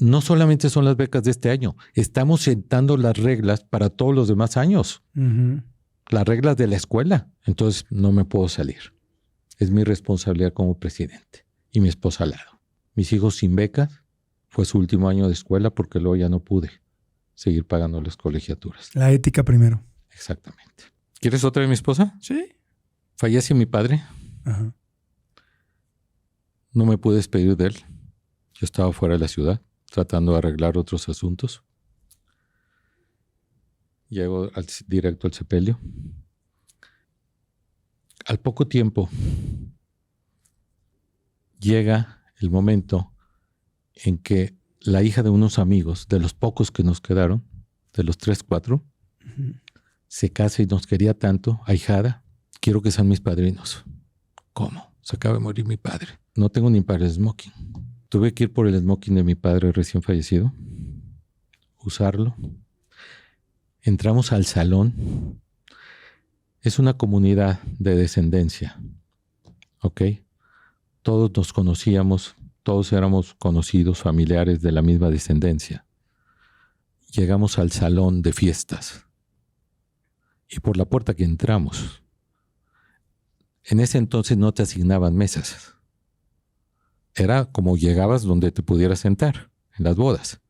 no solamente son las becas de este año, estamos sentando las reglas para todos los demás años. Las reglas de la escuela. Entonces no me puedo salir. Es mi responsabilidad como presidente. Y mi esposa al lado. Mis hijos sin becas. Fue su último año de escuela porque luego ya no pude seguir pagando las colegiaturas. La ética primero. Exactamente. ¿Quieres otra de mi esposa? Sí. Fallece mi padre. Ajá. No me pude despedir de él. Yo estaba fuera de la ciudad tratando de arreglar otros asuntos. Llego directo al sepelio. Al poco tiempo llega el momento en que la hija de unos amigos, de los pocos que nos quedaron, de los 3, 4, se casa y nos quería tanto, ahijada, quiero que sean mis padrinos. ¿Cómo? Se acaba de morir mi padre. No tengo ni para el smoking. Tuve que ir por el smoking de mi padre recién fallecido, usarlo. Entramos al salón. Es una comunidad de descendencia, ¿ok? Todos nos conocíamos, todos éramos conocidos, familiares de la misma descendencia. Llegamos al salón de fiestas y por la puerta que entramos, en ese entonces no te asignaban mesas. Era como llegabas donde te pudieras sentar, en las bodas.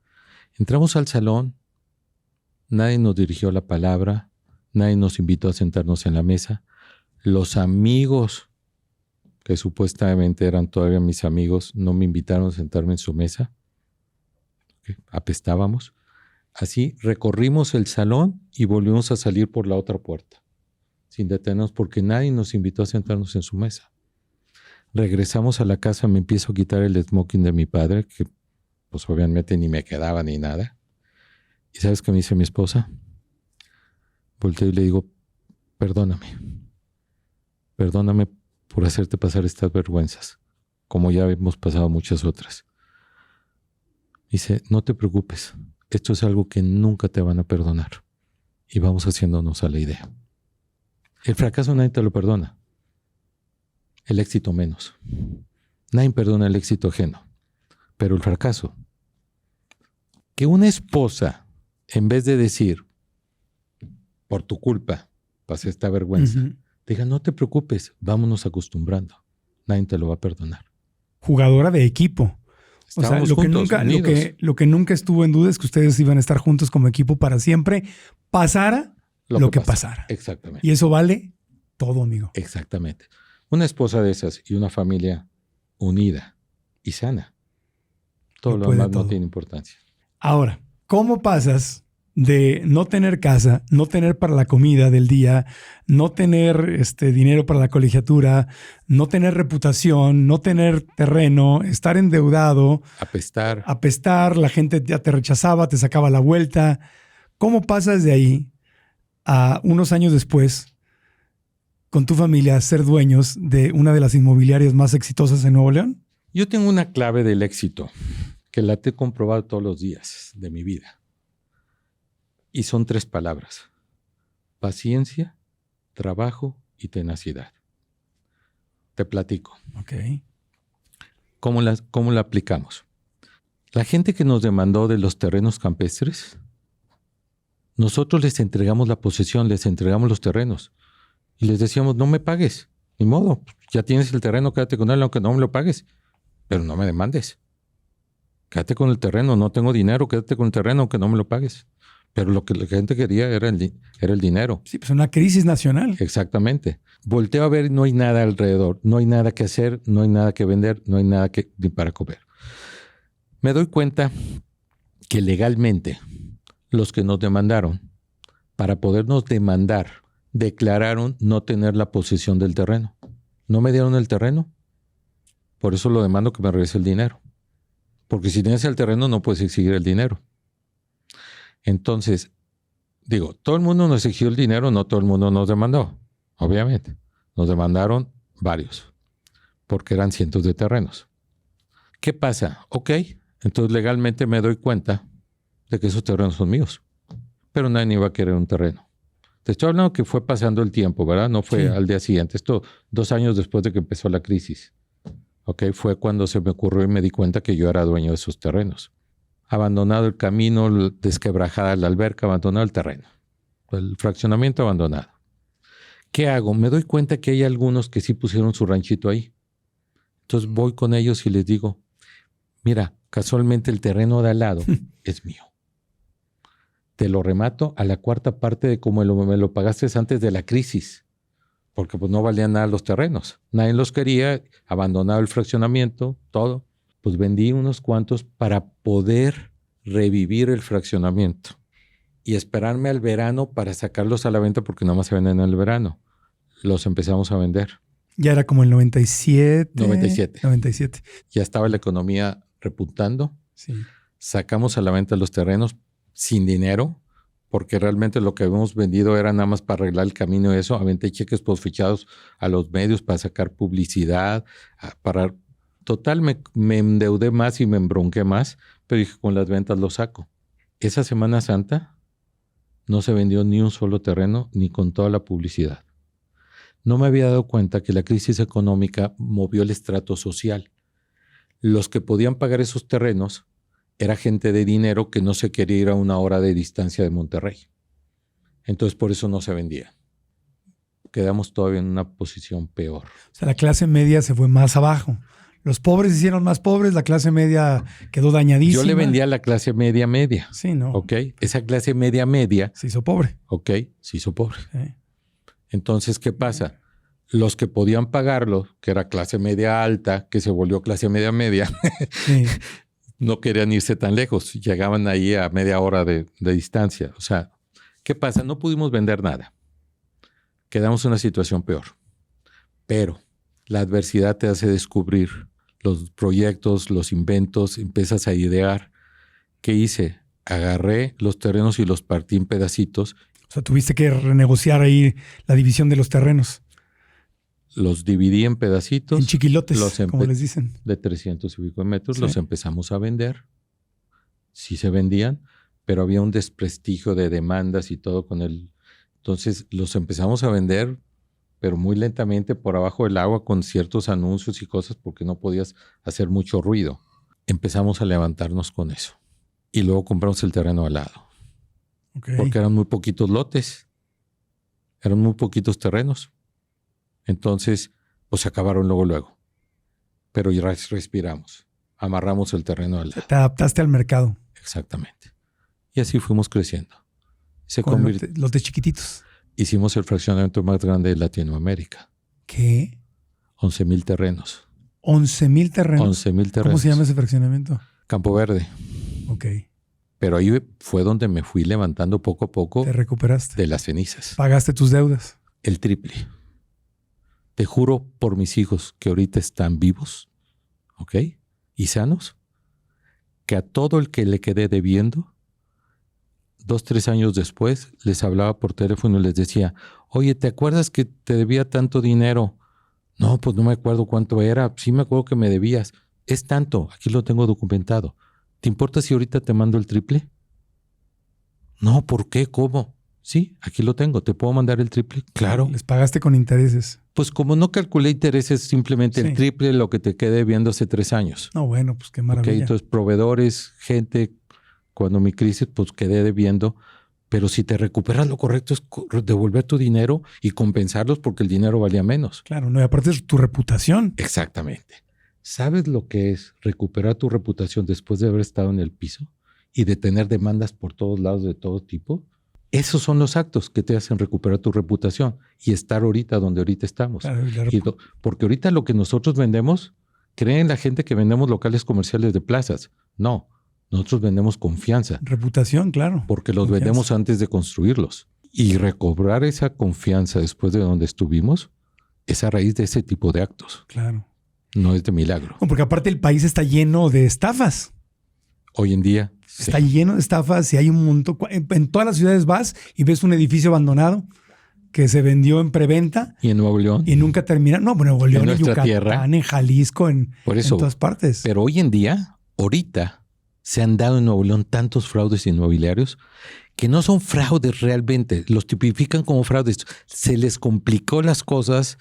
Entramos al salón, nadie nos dirigió la palabra, nadie nos invitó a sentarnos en la mesa. Los amigos, que supuestamente eran todavía mis amigos, no me invitaron a sentarme en su mesa. Apestábamos. Así recorrimos el salón y volvimos a salir por la otra puerta, sin detenernos porque nadie nos invitó a sentarnos en su mesa. Regresamos a la casa, me empiezo a quitar el smoking de mi padre, que pues obviamente ni me quedaba ni nada. ¿Y sabes qué me dice mi esposa? Volteo y le digo, perdóname por hacerte pasar estas vergüenzas, como ya hemos pasado muchas otras. Dice, no te preocupes, esto es algo que nunca te van a perdonar. Y vamos haciéndonos a la idea. El fracaso nadie te lo perdona. El éxito menos. Nadie perdona el éxito ajeno. Pero el fracaso. Que una esposa, en vez de decir, por tu culpa, pasé esta vergüenza, diga, no te preocupes, vámonos acostumbrando. Nadie te lo va a perdonar. Jugadora de equipo. Estábamos o sea, juntos, lo que nunca estuvo en duda es que ustedes iban a estar juntos como equipo para siempre, pasara lo que pasara. Exactamente. Y eso vale todo, amigo. Exactamente. Una esposa de esas y una familia unida y sana. Todo lo demás no tiene importancia. Ahora, ¿cómo pasas de no tener casa, no tener para la comida del día, no tener dinero para la colegiatura, no tener reputación, no tener terreno, estar endeudado, apestar, la gente ya te rechazaba, te sacaba la vuelta? ¿Cómo pasas de ahí a unos años después con tu familia a ser dueños de una de las inmobiliarias más exitosas en Nuevo León? Yo tengo una clave del éxito que la he comprobado todos los días de mi vida. Y son 3 palabras: paciencia, trabajo y tenacidad. Te platico. Ok. ¿Cómo la aplicamos? La gente que nos demandó de los terrenos campestres, nosotros les entregamos la posesión, les entregamos los terrenos. Y les decíamos, no me pagues, ni modo, ya tienes el terreno, quédate con él aunque no me lo pagues, pero no me demandes. Quédate con el terreno, no tengo dinero, quédate con el terreno aunque no me lo pagues. Pero lo que la gente quería era el dinero. Sí, pues una crisis nacional. Exactamente. Volteo a ver y no hay nada alrededor, no hay nada que hacer, no hay nada que vender, no hay nada ni para comer. Me doy cuenta que legalmente los que nos demandaron, para podernos demandar, declararon no tener la posesión del terreno. No me dieron el terreno. Por eso lo demando que me regrese el dinero. Porque si tienes el terreno no puedes exigir el dinero. Entonces, digo, todo el mundo nos exigió el dinero, no todo el mundo nos demandó. Obviamente. Nos demandaron varios. Porque eran cientos de terrenos. ¿Qué pasa? Ok, entonces legalmente me doy cuenta de que esos terrenos son míos. Pero nadie iba a querer un terreno. Te estoy hablando que fue pasando el tiempo, ¿verdad? No fue al día siguiente. Esto 2 años después de que empezó la crisis. ¿Ok? Fue cuando se me ocurrió y me di cuenta que yo era dueño de esos terrenos. Abandonado el camino, desquebrajada la alberca, abandonado el terreno. El fraccionamiento abandonado. ¿Qué hago? Me doy cuenta que hay algunos que sí pusieron su ranchito ahí. Entonces voy con ellos y les digo, mira, casualmente el terreno de al lado es mío. Te lo remato a la 4ª parte de como me lo pagaste antes de la crisis. Porque pues no valían nada los terrenos. Nadie los quería, abandonado el fraccionamiento, todo. Pues vendí unos cuantos para poder revivir el fraccionamiento. Y esperarme al verano para sacarlos a la venta porque nada más se venden en el verano. Los empezamos a vender. Ya era como el 97. 97. Ya estaba la economía repuntando. Sí. Sacamos a la venta los terrenos sin dinero, porque realmente lo que habíamos vendido era nada más para arreglar el camino y eso. Aventé cheques postfichados a los medios para sacar publicidad, para... Total, me endeudé más y me embronqué más, pero dije, con las ventas lo saco. Esa Semana Santa no se vendió ni un solo terreno, ni con toda la publicidad. No me había dado cuenta que la crisis económica movió el estrato social. Los que podían pagar esos terrenos era gente de dinero que no se quería ir a 1 hora de distancia de Monterrey. Entonces, por eso no se vendía. Quedamos todavía en una posición peor. O sea, la clase media se fue más abajo. Los pobres se hicieron más pobres, la clase media quedó dañadísima. Yo le vendía a la clase media. Sí, ¿no? ¿Ok? Esa clase media. Se hizo pobre. ¿Ok? Se hizo pobre. Sí. Entonces, ¿qué pasa? Los que podían pagarlo, que era clase media alta, que se volvió clase media, Sí. no querían irse tan lejos. Llegaban ahí a media hora de distancia. O sea, ¿qué pasa? No pudimos vender nada. Quedamos en una situación peor. Pero la adversidad te hace descubrir los proyectos, los inventos, empiezas a idear. ¿Qué hice? Agarré los terrenos y los partí en pedacitos. O sea, tuviste que renegociar ahí la división de los terrenos. Los dividí en pedacitos. En chiquilotes, como les dicen. De 300 y pico de metros. Sí. Los empezamos a vender. Sí se vendían, pero había un desprestigio de demandas y todo con el... Entonces los empezamos a vender, pero muy lentamente por abajo del agua con ciertos anuncios y cosas porque no podías hacer mucho ruido. Empezamos a levantarnos con eso. Y luego compramos el terreno al lado. Okay. Porque eran muy poquitos lotes. Eran muy poquitos terrenos. Entonces, pues se acabaron luego. Pero ya respiramos. Amarramos el terreno al lado. Te adaptaste al mercado. Exactamente. Y así fuimos creciendo. Con lotes chiquititos. Hicimos el fraccionamiento más grande de Latinoamérica. ¿Qué? 11,000 terrenos. 11,000 terrenos. 11,000 terrenos. ¿Cómo se llama ese fraccionamiento? Campo Verde. Ok. Pero ahí fue donde me fui levantando poco a poco. Te recuperaste. De las cenizas. Pagaste tus deudas. El triple. Te juro por mis hijos que ahorita están vivos, ¿ok? Y sanos, que a todo el que le quedé debiendo, 2, 3 años después, les hablaba por teléfono y les decía, oye, ¿te acuerdas que te debía tanto dinero? No, pues no me acuerdo cuánto era. Sí me acuerdo que me debías. Es tanto, aquí lo tengo documentado. ¿Te importa si ahorita te mando el triple? No, ¿por qué? ¿Cómo? Sí, aquí lo tengo. ¿Te puedo mandar el triple? Claro. Les pagaste con intereses. Pues como no calculé intereses, simplemente Sí. el triple lo que te quedé viendo hace 3 años. No, bueno, pues qué maravilla. Ok, entonces proveedores, gente, cuando mi crisis, pues quedé debiendo. Pero si te recuperas, lo correcto es devolver tu dinero y compensarlos porque el dinero valía menos. Claro, no, y aparte es tu reputación. Exactamente. ¿Sabes lo que es recuperar tu reputación después de haber estado en el piso y de tener demandas por todos lados de todo tipo? Esos son los actos que te hacen recuperar tu reputación y estar ahorita donde ahorita estamos. Claro, Porque ahorita lo que nosotros vendemos, creen la gente que vendemos locales comerciales de plazas. No, nosotros vendemos confianza. Reputación, claro. Porque los vendemos antes de construirlos. Y recobrar esa confianza después de donde estuvimos es a raíz de ese tipo de actos. Claro. No es de milagro. No, porque aparte el país está lleno de estafas. Hoy en día. Está lleno de estafas y hay un montón. En todas las ciudades vas y ves un edificio abandonado que se vendió en preventa. Y en Nuevo León. Y nunca termina. No, Nuevo León, en Yucatán, tierra. En Jalisco, en todas partes. Pero hoy en día, ahorita, se han dado en Nuevo León tantos fraudes inmobiliarios que no son fraudes realmente. Los tipifican como fraudes. Se les complicó las cosas,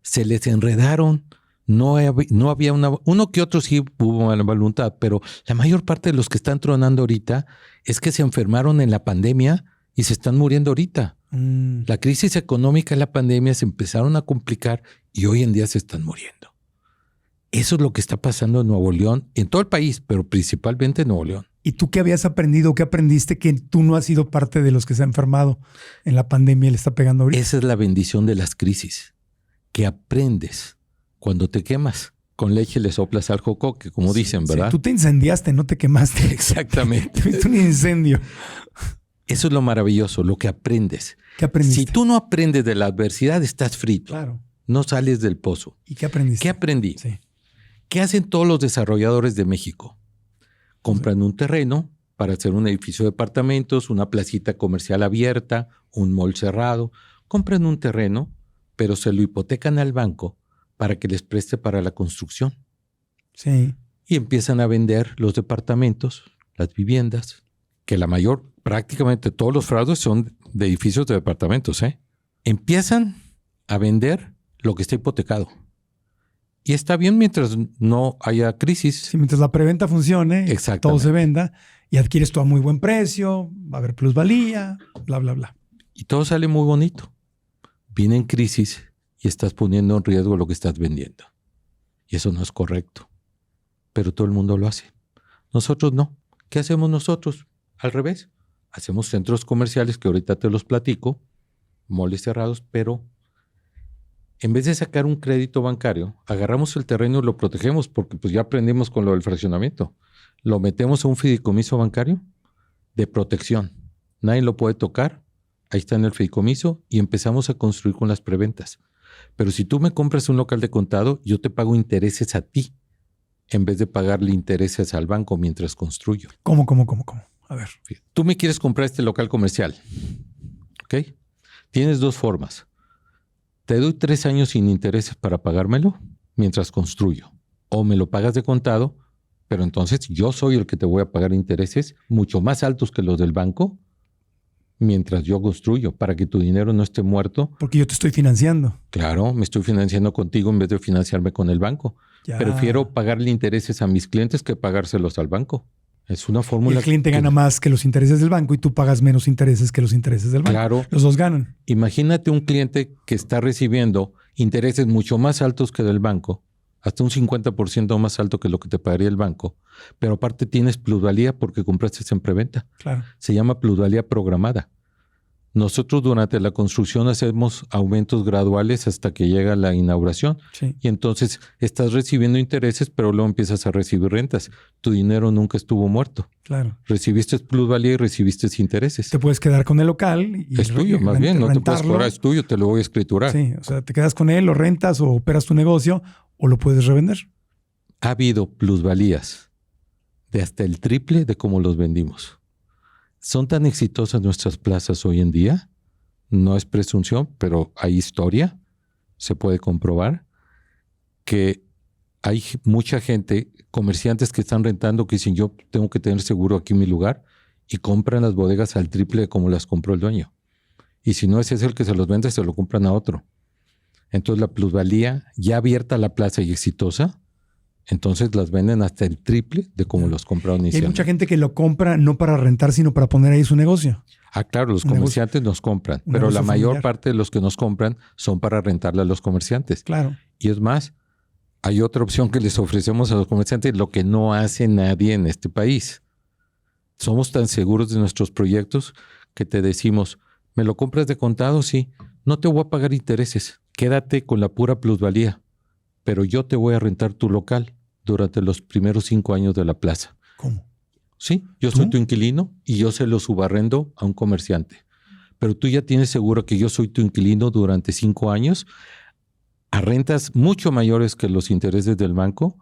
se les enredaron. No había uno que otro sí hubo mala voluntad, pero la mayor parte de los que están tronando ahorita es que se enfermaron en la pandemia y se están muriendo ahorita. La crisis económica y la pandemia se empezaron a complicar y hoy en día se están muriendo. Eso es lo que está pasando en Nuevo León, en todo el país, pero principalmente en Nuevo León. ¿Y tú qué habías aprendido? ¿Qué aprendiste que tú no has sido parte de los que se han enfermado en la pandemia y le está pegando ahorita? Esa es la bendición de las crisis, que aprendes. Cuando te quemas, con leche le soplas al jocoque, como dicen, ¿verdad? Sí, tú te incendiaste, no te quemaste. Exactamente. Tuviste un incendio. Eso es lo maravilloso, lo que aprendes. ¿Qué aprendiste? Si tú no aprendes de la adversidad, estás frito. Claro. No sales del pozo. ¿Y qué aprendiste? ¿Qué aprendí? Sí. ¿Qué hacen todos los desarrolladores de México? Compran un terreno, para hacer un edificio de departamentos, una placita comercial abierta, un mall cerrado. Compran un terreno, pero se lo hipotecan al banco para que les preste para la construcción. Sí. Y empiezan a vender los departamentos, las viviendas, que prácticamente todos los fraudes son de edificios de departamentos, ¿eh? Empiezan a vender lo que está hipotecado. Y está bien mientras no haya crisis. Sí, mientras la preventa funcione, todo se venda y adquieres todo a muy buen precio, va a haber plusvalía, bla, bla, bla. Y todo sale muy bonito. Viene en crisis y estás poniendo en riesgo lo que estás vendiendo. Y eso no es correcto. Pero todo el mundo lo hace. Nosotros no. ¿Qué hacemos nosotros? Al revés. Hacemos centros comerciales que ahorita te los platico, moles cerrados, pero en vez de sacar un crédito bancario, agarramos el terreno y lo protegemos porque pues ya aprendimos con lo del fraccionamiento. Lo metemos a un fideicomiso bancario de protección. Nadie lo puede tocar. Ahí está en el fideicomiso y empezamos a construir con las preventas. Pero si tú me compras un local de contado, yo te pago intereses a ti en vez de pagarle intereses al banco mientras construyo. ¿Cómo? A ver. Tú me quieres comprar este local comercial, ¿ok? Tienes dos formas. Te doy 3 años sin intereses para pagármelo mientras construyo. O me lo pagas de contado, pero entonces yo soy el que te voy a pagar intereses mucho más altos que los del banco mientras yo construyo, para que tu dinero no esté muerto. Porque yo te estoy financiando. Claro, me estoy financiando contigo en vez de financiarme con el banco. Ya. Prefiero pagarle intereses a mis clientes que pagárselos al banco. Es una fórmula. Y el cliente gana más que los intereses del banco y tú pagas menos intereses que los intereses del banco. Claro. Los dos ganan. Imagínate un cliente que está recibiendo intereses mucho más altos que del banco, hasta un 50% más alto que lo que te pagaría el banco, pero aparte tienes plusvalía porque compraste en preventa. Claro. Se llama plusvalía programada. Nosotros durante la construcción hacemos aumentos graduales hasta que llega la inauguración. Sí. Y entonces estás recibiendo intereses, pero luego empiezas a recibir rentas. Tu dinero nunca estuvo muerto. Claro. Recibiste plusvalía y recibiste intereses. Te puedes quedar con el local. Y es tuyo, más bien. No te puedes cobrar, es tuyo, te lo voy a escriturar. Sí, o sea, te quedas con él, lo rentas o operas tu negocio o lo puedes revender. Ha habido plusvalías de hasta el triple de cómo los vendimos. ¿Son tan exitosas nuestras plazas hoy en día? No es presunción, pero hay historia, se puede comprobar, que hay mucha gente, comerciantes que están rentando, que dicen yo tengo que tener seguro aquí en mi lugar y compran las bodegas al triple de como las compró el dueño. Y si no ese es el que se los vende, se lo compran a otro. Entonces la plusvalía ya abierta a la plaza y exitosa, entonces las venden hasta el triple de como los compraron inicialmente. Y hay mucha gente que lo compra no para rentar, sino para poner ahí su negocio. Ah, claro, los comerciantes nos compran, pero la mayor parte de los que nos compran son para rentarle a los comerciantes. Claro. Y es más, hay otra opción que les ofrecemos a los comerciantes, lo que no hace nadie en este país. Somos tan seguros de nuestros proyectos que te decimos, ¿me lo compras de contado? Sí. No te voy a pagar intereses. Quédate con la pura plusvalía, pero yo te voy a rentar tu local durante los primeros 5 años de la plaza. ¿Cómo? Sí, yo soy tu inquilino y yo se lo subarrendo a un comerciante. Pero tú ya tienes seguro que yo soy tu inquilino durante 5 años a rentas mucho mayores que los intereses del banco,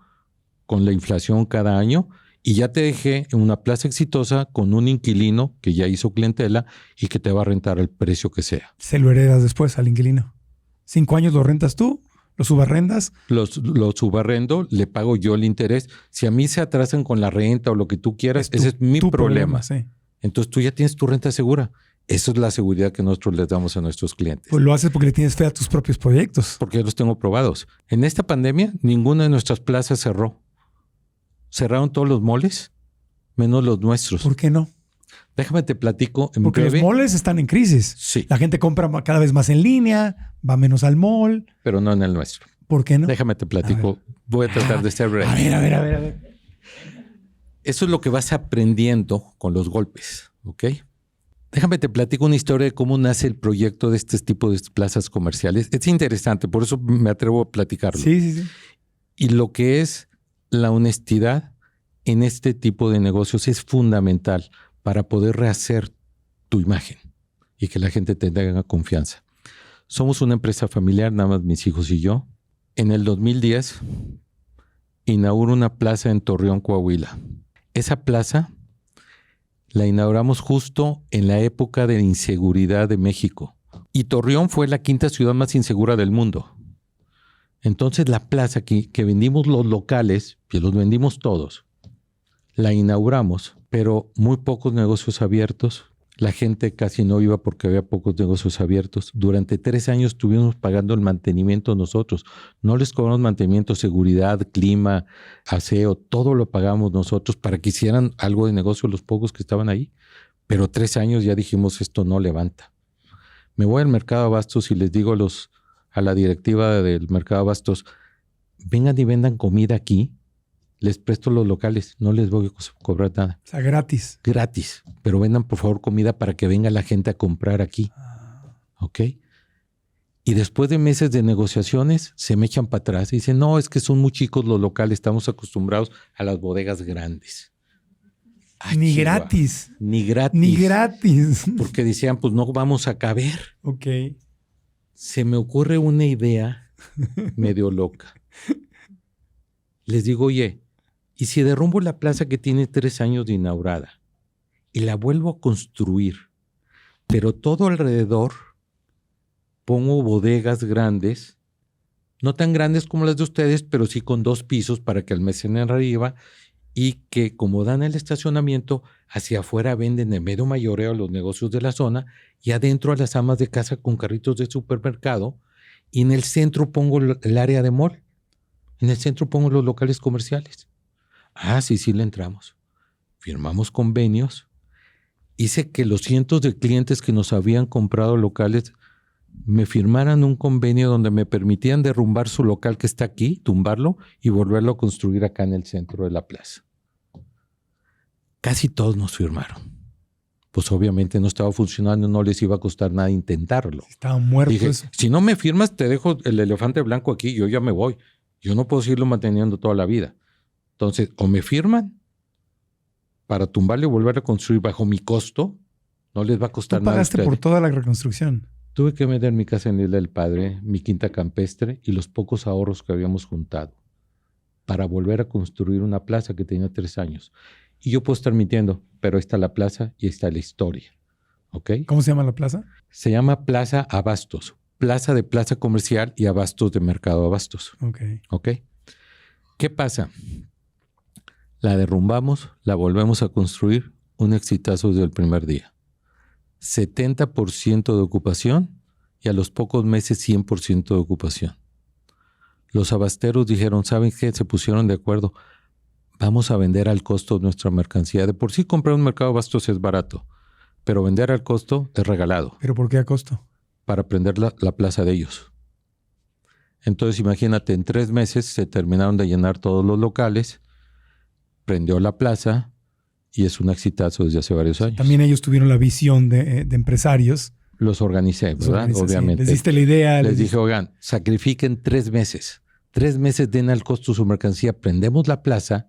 con la inflación cada año, y ya te dejé en una plaza exitosa con un inquilino que ya hizo clientela y que te va a rentar al precio que sea. Se lo heredas después al inquilino. 5 años lo rentas tú, lo subarrendas. Lo subarrendo, le pago yo el interés. Si a mí se atrasan con la renta o lo que tú quieras, ese es mi problema. Sí. Entonces tú ya tienes tu renta segura. Esa es la seguridad que nosotros les damos a nuestros clientes. Pues lo haces porque le tienes fe a tus propios proyectos. Porque ya los tengo probados. En esta pandemia, ninguna de nuestras plazas cerró. Cerraron todos los moles, menos los nuestros. ¿Por qué no? Déjame te platico en porque breve. Los moles están en crisis. Sí. La gente compra cada vez más en línea, va menos al mall. Pero no en el nuestro. ¿Por qué no? Déjame te platico. Voy a tratar de ser breve. A ver. Eso es lo que vas aprendiendo con los golpes, ¿ok? Déjame te platico una historia de cómo nace el proyecto de este tipo de plazas comerciales. Es interesante, por eso me atrevo a platicarlo. Sí. Y lo que es la honestidad en este tipo de negocios es fundamental para poder rehacer tu imagen y que la gente te tenga confianza. Somos una empresa familiar, nada más mis hijos y yo. En el 2010 inauguro una plaza en Torreón, Coahuila. Esa plaza La inauguramos justo en la época de inseguridad de México. Y Torreón fue la quinta ciudad más insegura del mundo. Entonces la plaza que vendimos los locales, que los vendimos todos, la inauguramos, pero muy pocos negocios abiertos. La gente casi no iba porque había pocos negocios abiertos. Durante 3 años estuvimos pagando el mantenimiento nosotros. No les cobramos mantenimiento, seguridad, clima, aseo, todo lo pagamos nosotros para que hicieran algo de negocio los pocos que estaban ahí. Pero 3 años ya dijimos, esto no levanta. Me voy al mercado Abastos y les digo a la directiva del mercado Abastos, vengan y vendan comida aquí. Les presto los locales, no les voy a cobrar nada. O sea, gratis. Gratis, pero vendan por favor comida para que venga la gente a comprar aquí. ¿Ok? Y después de meses de negociaciones, se me echan para atrás y dicen, no, es que son muy chicos los locales, estamos acostumbrados a las bodegas grandes. Ni gratis. Ni gratis. Ni gratis. Porque decían, pues no vamos a caber. Ok. Se me ocurre una idea medio loca. Les digo, oye, ¿y si derrumbo la plaza que tiene 3 años de inaugurada y la vuelvo a construir, pero todo alrededor pongo bodegas grandes, no tan grandes como las de ustedes, pero sí con 2 pisos para que almacenen arriba y que como dan el estacionamiento, hacia afuera venden en medio mayoreo a los negocios de la zona y adentro a las amas de casa con carritos de supermercado y en el centro pongo el área de mall? En el centro pongo los locales comerciales. Ah, sí, le entramos. Firmamos convenios. Hice que los cientos de clientes que nos habían comprado locales me firmaran un convenio donde me permitían derrumbar su local que está aquí, tumbarlo y volverlo a construir acá en el centro de la plaza. Casi todos nos firmaron. Pues obviamente no estaba funcionando, no les iba a costar nada intentarlo. Estaban muertos. Dije, si no me firmas, te dejo el elefante blanco aquí, yo ya me voy. Yo no puedo seguirlo manteniendo toda la vida. Entonces, o me firman para tumbarlo y volver a construir bajo mi costo, no les va a costar nada. ¿Tú pagaste por toda la reconstrucción? Tuve que vender mi casa en Isla del Padre, mi quinta campestre y los pocos ahorros que habíamos juntado para volver a construir una plaza que tenía 3 años. Y yo puedo estar mintiendo, pero ahí está la plaza y ahí está la historia. ¿Ok? ¿Cómo se llama la plaza? Se llama Plaza Abastos. Plaza de Plaza Comercial y Abastos de Mercado Abastos. Ok. ¿Qué pasa? La derrumbamos, la volvemos a construir, un exitazo desde el primer día. 70% de ocupación y a los pocos meses 100% de ocupación. Los abasteros dijeron, ¿saben qué? Se pusieron de acuerdo. Vamos a vender al costo nuestra mercancía. De por sí comprar un mercado Abastos es barato, pero vender al costo es regalado. ¿Pero por qué a costo? Para prender la plaza de ellos. Entonces imagínate, en 3 meses se terminaron de llenar todos los locales, prendió la plaza y es un exitazo desde hace varios años. También ellos tuvieron la visión de empresarios. Los organicé, ¿verdad? Obviamente. Les diste la idea. Les dije, oigan, sacrifiquen 3 meses. 3 meses den al costo su mercancía, prendemos la plaza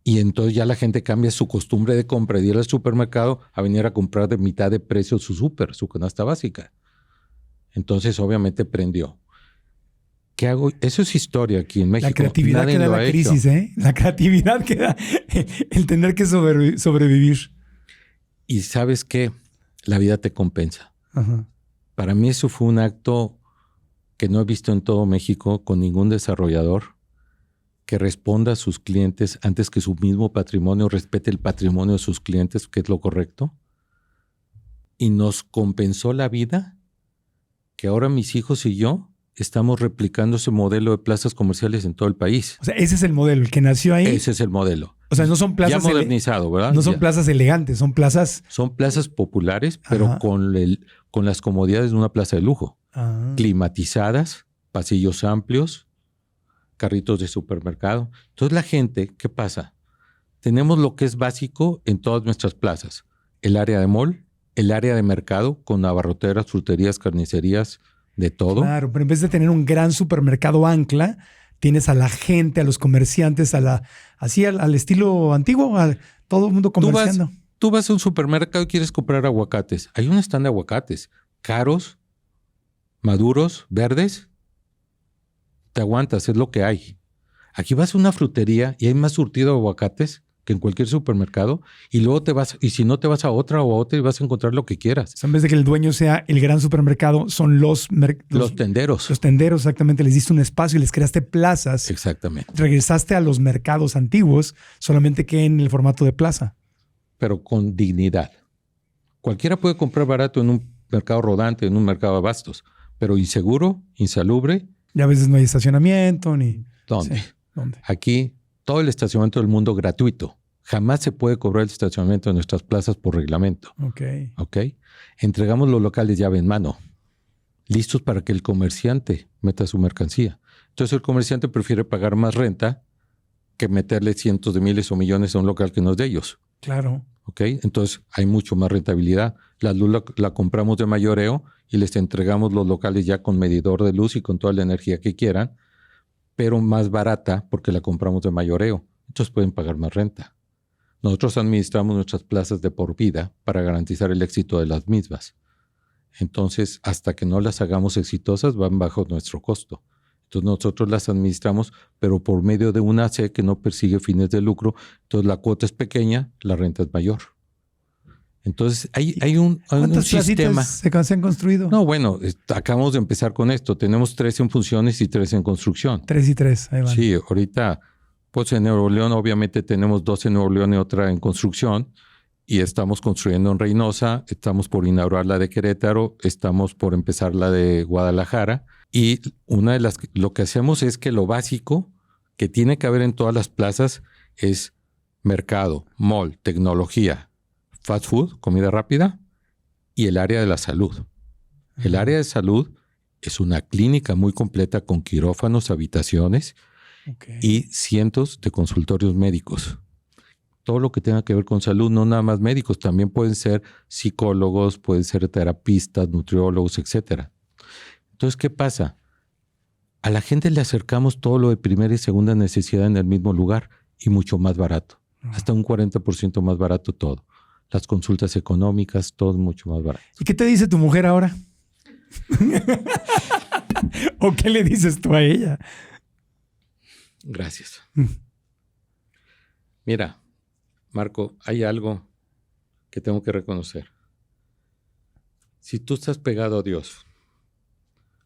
y entonces ya la gente cambia su costumbre de compra de ir al supermercado a venir a comprar de mitad de precio su súper, su canasta básica. Entonces, obviamente, prendió. ¿Qué hago? Eso es historia aquí en México. La creatividad que da la crisis, ¿eh? La creatividad que da el tener que sobrevivir. Y ¿sabes qué? La vida te compensa. Ajá. Para mí eso fue un acto que no he visto en todo México con ningún desarrollador que responda a sus clientes antes que su mismo patrimonio, respete el patrimonio de sus clientes, que es lo correcto. Y nos compensó la vida que ahora mis hijos y yo estamos replicando ese modelo de plazas comerciales en todo el país. O sea, ese es el modelo, el que nació ahí. Ese es el modelo. O sea, no son plazas... Ya modernizado, ¿verdad? No son plazas elegantes, son plazas... Son plazas populares, pero con las comodidades de una plaza de lujo. Climatizadas, pasillos amplios, carritos de supermercado. Entonces la gente, ¿qué pasa? Tenemos lo que es básico en todas nuestras plazas. El área de mall, el área de mercado con abarroteras, fruterías, carnicerías, de todo. Claro, pero en vez de tener un gran supermercado ancla, tienes a la gente, a los comerciantes, así al estilo antiguo, a todo el mundo comerciando. Tú vas a un supermercado y quieres comprar aguacates. Hay un stand de aguacates, caros, maduros, verdes. Te aguantas, es lo que hay. Aquí vas a una frutería y hay más surtido de aguacates que en cualquier supermercado, y luego te vas, y si no te vas a otra o a otra y vas a encontrar lo que quieras. O sea, en vez de que el dueño sea el gran supermercado, son los tenderos. Los tenderos, exactamente. Les diste un espacio y les creaste plazas. Exactamente. Regresaste a los mercados antiguos, solamente que en el formato de plaza. Pero con dignidad. Cualquiera puede comprar barato en un mercado rodante, en un mercado de abastos, pero inseguro, insalubre. Y a veces no hay estacionamiento ni... ¿Dónde? Sí, ¿dónde? Aquí todo el estacionamiento del mundo gratuito. Jamás se puede cobrar el estacionamiento en nuestras plazas por reglamento. ¿Ok? Entregamos los locales llave en mano, listos para que el comerciante meta su mercancía. Entonces el comerciante prefiere pagar más renta que meterle cientos de miles o millones a un local que no es de ellos. Claro. ¿Ok? Entonces hay mucho más rentabilidad. La luz la compramos de mayoreo y les entregamos los locales ya con medidor de luz y con toda la energía que quieran, pero más barata porque la compramos de mayoreo. Entonces pueden pagar más renta. Nosotros administramos nuestras plazas de por vida para garantizar el éxito de las mismas. Entonces, hasta que no las hagamos exitosas, van bajo nuestro costo. Entonces, nosotros las administramos, pero por medio de una AC que no persigue fines de lucro. Entonces, la cuota es pequeña, la renta es mayor. Entonces, hay un sistema. ¿Cuántas se han construido? No, bueno, acabamos de empezar con esto. Tenemos 3 en funciones y 3 en construcción. 3 y 3, ahí van. Sí, ahorita, pues en Nuevo León obviamente tenemos 2 en Nuevo León y otra en construcción. Y estamos construyendo en Reynosa, estamos por inaugurar la de Querétaro, estamos por empezar la de Guadalajara. Y lo que hacemos es que lo básico que tiene que haber en todas las plazas es mercado, mall, tecnología, fast food, comida rápida, y el área de la salud. El área de salud es una clínica muy completa con quirófanos, habitaciones y cientos de consultorios médicos. Todo lo que tenga que ver con salud, no nada más médicos, también pueden ser psicólogos, pueden ser terapistas, nutriólogos, etc. Entonces, ¿qué pasa? A la gente le acercamos todo lo de primera y segunda necesidad en el mismo lugar y mucho más barato. Hasta un 40% más barato todo. Las consultas económicas, todo mucho más barato. ¿Y qué te dice tu mujer ahora? ¿O qué le dices tú a ella? Gracias. Mira, Marco, hay algo que tengo que reconocer. Si tú estás pegado a Dios,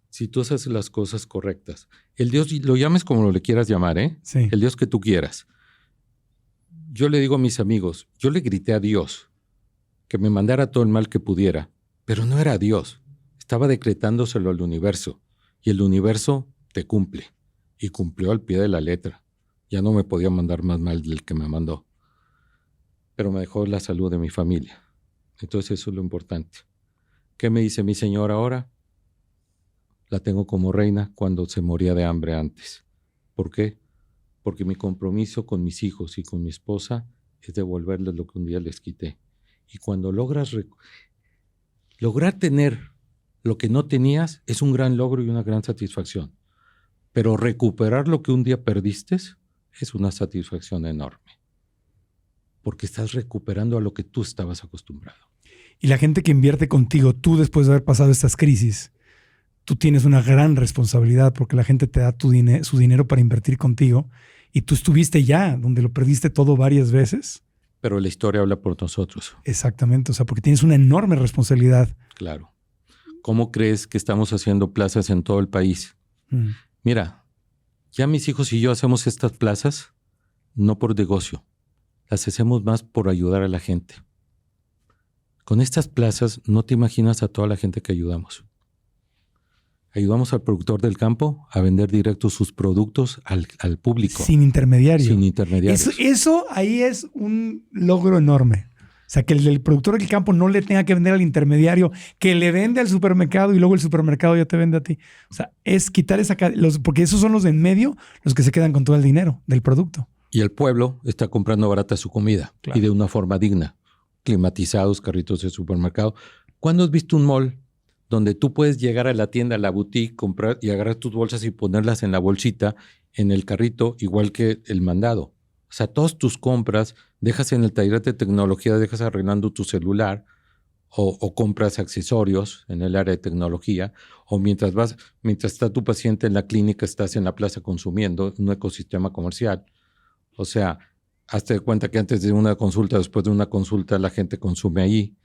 si tú haces las cosas correctas, el Dios, lo llames como lo le quieras llamar, ¿eh? Sí. El Dios que tú quieras. Yo le digo a mis amigos, yo le grité a Dios que me mandara todo el mal que pudiera, pero no era Dios. Estaba decretándoselo al universo y el universo te cumple. Y cumplió al pie de la letra. Ya no me podía mandar más mal del que me mandó. Pero me dejó la salud de mi familia. Entonces eso es lo importante. ¿Qué me dice mi señora ahora? La tengo como reina cuando se moría de hambre antes. ¿Por qué? Porque mi compromiso con mis hijos y con mi esposa es devolverles lo que un día les quité. Y cuando lograr tener lo que no tenías es un gran logro y una gran satisfacción. Pero recuperar lo que un día perdiste es una satisfacción enorme. Porque estás recuperando a lo que tú estabas acostumbrado. Y la gente que invierte contigo, tú después de haber pasado estas crisis, tú tienes una gran responsabilidad porque la gente te da su dinero para invertir contigo y tú estuviste ya donde lo perdiste todo varias veces. Pero la historia habla por nosotros. Exactamente, o sea, porque tienes una enorme responsabilidad. Claro. ¿Cómo crees que estamos haciendo plazas en todo el país? Mira, ya mis hijos y yo hacemos estas plazas no por negocio. Las hacemos más por ayudar a la gente. Con estas plazas no te imaginas a toda la gente que ayudamos. Ayudamos al productor del campo a vender directo sus productos al público. Sin intermediario. Sin intermediarios. Eso ahí es un logro enorme. O sea, que el productor del campo no le tenga que vender al intermediario, que le vende al supermercado y luego el supermercado ya te vende a ti. O sea, es quitar porque esos son los de en medio los que se quedan con todo el dinero del producto. Y el pueblo está comprando barata su comida. Claro. Y de una forma digna. Climatizados, carritos de supermercado. ¿Cuándo has visto un mall donde tú puedes llegar a la tienda, a la boutique, comprar y agarrar tus bolsas y ponerlas en la bolsita, en el carrito, igual que el mandado? O sea, todas tus compras, dejas en el taller de tecnología, dejas arreglando tu celular o compras accesorios en el área de tecnología, o mientras está tu paciente en la clínica, estás en la plaza consumiendo un ecosistema comercial. O sea, hazte de cuenta que antes de una consulta, después de una consulta, la gente consume ahí.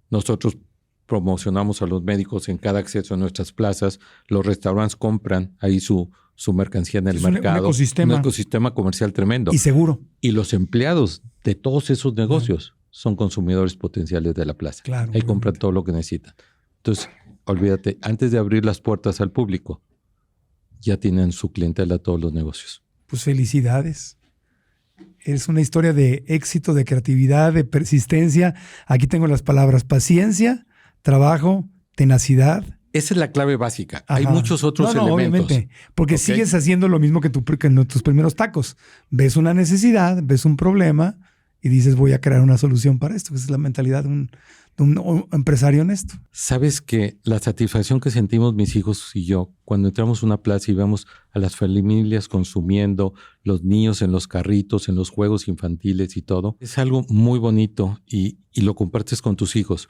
Nosotros promocionamos a los médicos en cada acceso a nuestras plazas. Los restaurantes compran ahí su mercancía en el mercado. Un ecosistema comercial tremendo. Y seguro. Y los empleados de todos esos negocios son consumidores potenciales de la plaza. Claro, ahí compran todo lo que necesitan. Entonces, olvídate, antes de abrir las puertas al público, ya tienen su clientela todos los negocios. Pues felicidades. Es una historia de éxito, de creatividad, de persistencia. Aquí tengo las palabras: paciencia, trabajo, tenacidad. Esa es la clave básica. Ajá. Hay muchos otros elementos. Obviamente. Porque sigues haciendo lo mismo que en tus primeros tacos. Ves una necesidad, ves un problema y dices, voy a crear una solución para esto. Esa es la mentalidad de un empresario honesto. Sabes que la satisfacción que sentimos mis hijos y yo cuando entramos a una plaza y vemos a las familias consumiendo, los niños en los carritos, en los juegos infantiles y todo, es algo muy bonito y lo compartes con tus hijos.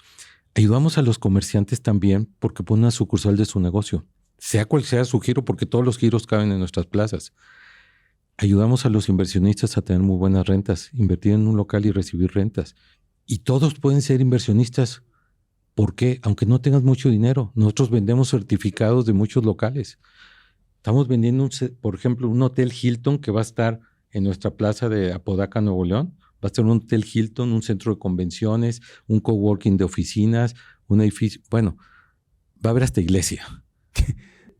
Ayudamos a los comerciantes también porque ponen una sucursal de su negocio, sea cual sea su giro, porque todos los giros caben en nuestras plazas. Ayudamos a los inversionistas a tener muy buenas rentas, invertir en un local y recibir rentas. Y todos pueden ser inversionistas. ¿Por qué? Aunque no tengas mucho dinero. Nosotros vendemos certificados de muchos locales. Estamos vendiendo, por ejemplo, un Hotel Hilton que va a estar en nuestra plaza de Apodaca, Nuevo León. Va a estar un Hotel Hilton, un centro de convenciones, un coworking de oficinas, un edificio. Bueno, va a haber hasta iglesia.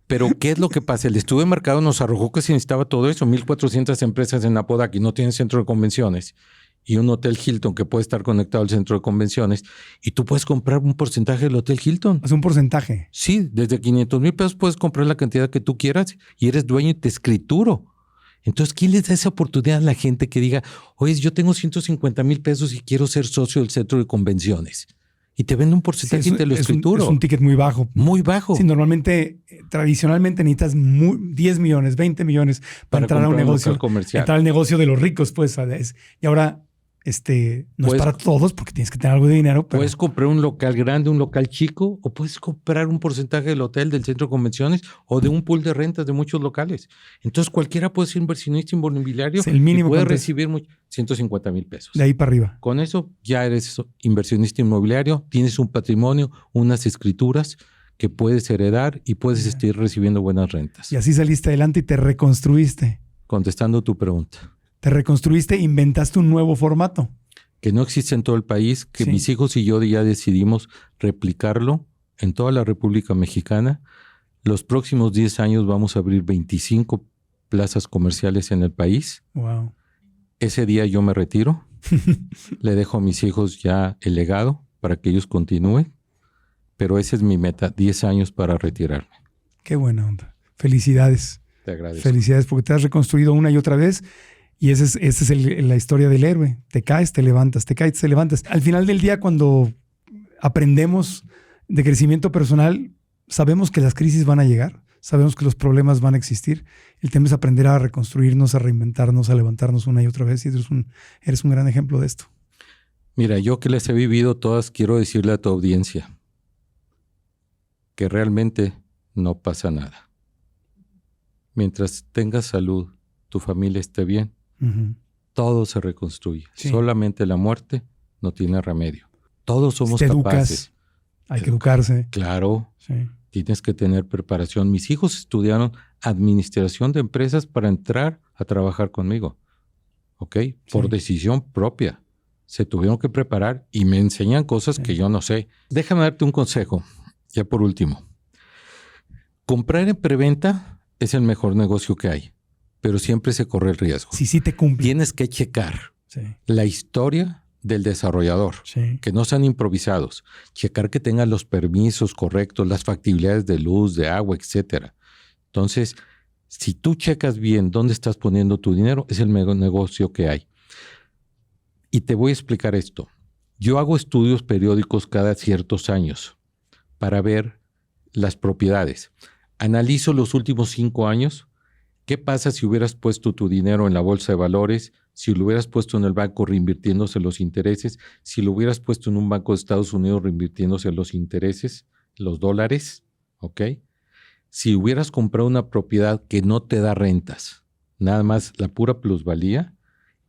Pero, ¿qué es lo que pasa? El estudio de mercado nos arrojó que se necesitaba todo eso. 1,400 empresas en Apodaca y no tienen centro de convenciones. Y un Hotel Hilton que puede estar conectado al centro de convenciones. Y tú puedes comprar un porcentaje del Hotel Hilton. ¿Es un porcentaje? Sí, desde 500,000 pesos puedes comprar la cantidad que tú quieras y eres dueño y te escrituro. Entonces, ¿quién les da esa oportunidad a la gente que diga, oye, yo tengo 150,000 pesos y quiero ser socio del centro de convenciones? Y te vende un porcentaje y te lo escrituro. Es un ticket muy bajo. Muy bajo. Sí, normalmente, tradicionalmente necesitas 10 millones, 20 millones para entrar a un negocio comercial. Entrar al negocio de los ricos, pues. Y ahora, no es para todos porque tienes que tener algo de dinero. Pero... Puedes comprar un local grande, un local chico, o puedes comprar un porcentaje del hotel, del centro de convenciones o de un pool de rentas de muchos locales. Entonces, cualquiera puede ser inversionista inmobiliario el mínimo y puede recibir 150,000 pesos. De ahí para arriba. Con eso ya eres inversionista inmobiliario, tienes un patrimonio, unas escrituras que puedes heredar y puedes estar recibiendo buenas rentas. Y así saliste adelante y te reconstruiste. Contestando tu pregunta. Te reconstruiste, inventaste un nuevo formato. Que no existe en todo el país, que mis hijos y yo ya decidimos replicarlo en toda la República Mexicana. Los próximos 10 años vamos a abrir 25 plazas comerciales en el país. Wow. Ese día yo me retiro. Le dejo a mis hijos ya el legado para que ellos continúen. Pero esa es mi meta, 10 años para retirarme. Qué buena onda. Felicidades. Te agradezco. Felicidades porque te has reconstruido una y otra vez. Y esa es la historia del héroe. Te caes, te levantas, te caes, te levantas. Al final del día, cuando aprendemos de crecimiento personal, sabemos que las crisis van a llegar, sabemos que los problemas van a existir. El tema es aprender a reconstruirnos, a reinventarnos, a levantarnos una y otra vez. Y eres un gran ejemplo de esto. Mira, yo que las he vivido todas, quiero decirle a tu audiencia que realmente no pasa nada. Mientras tengas salud, tu familia esté bien, todo se reconstruye. Sí. Solamente la muerte no tiene remedio. Todos somos capaces. Hay que educarse. Claro. Sí. Tienes que tener preparación. Mis hijos estudiaron administración de empresas para entrar a trabajar conmigo. ¿Ok? Por decisión propia. Se tuvieron que preparar y me enseñan cosas que yo no sé. Déjame darte un consejo. Ya por último. Comprar en preventa es el mejor negocio que hay. Pero siempre se corre el riesgo. Sí te cumple. Tienes que checar la historia del desarrollador, que no sean improvisados. Checar que tengan los permisos correctos, las factibilidades de luz, de agua, etcétera. Entonces, si tú checas bien dónde estás poniendo tu dinero, es el mejor negocio que hay. Y te voy a explicar esto. Yo hago estudios periódicos cada ciertos años para ver las propiedades. Analizo los últimos 5 años. ¿Qué pasa si hubieras puesto tu dinero en la bolsa de valores? Si lo hubieras puesto en el banco reinvirtiéndose los intereses, si lo hubieras puesto en un banco de Estados Unidos reinvirtiéndose los intereses, los dólares, ¿ok? Si hubieras comprado una propiedad que no te da rentas, nada más la pura plusvalía,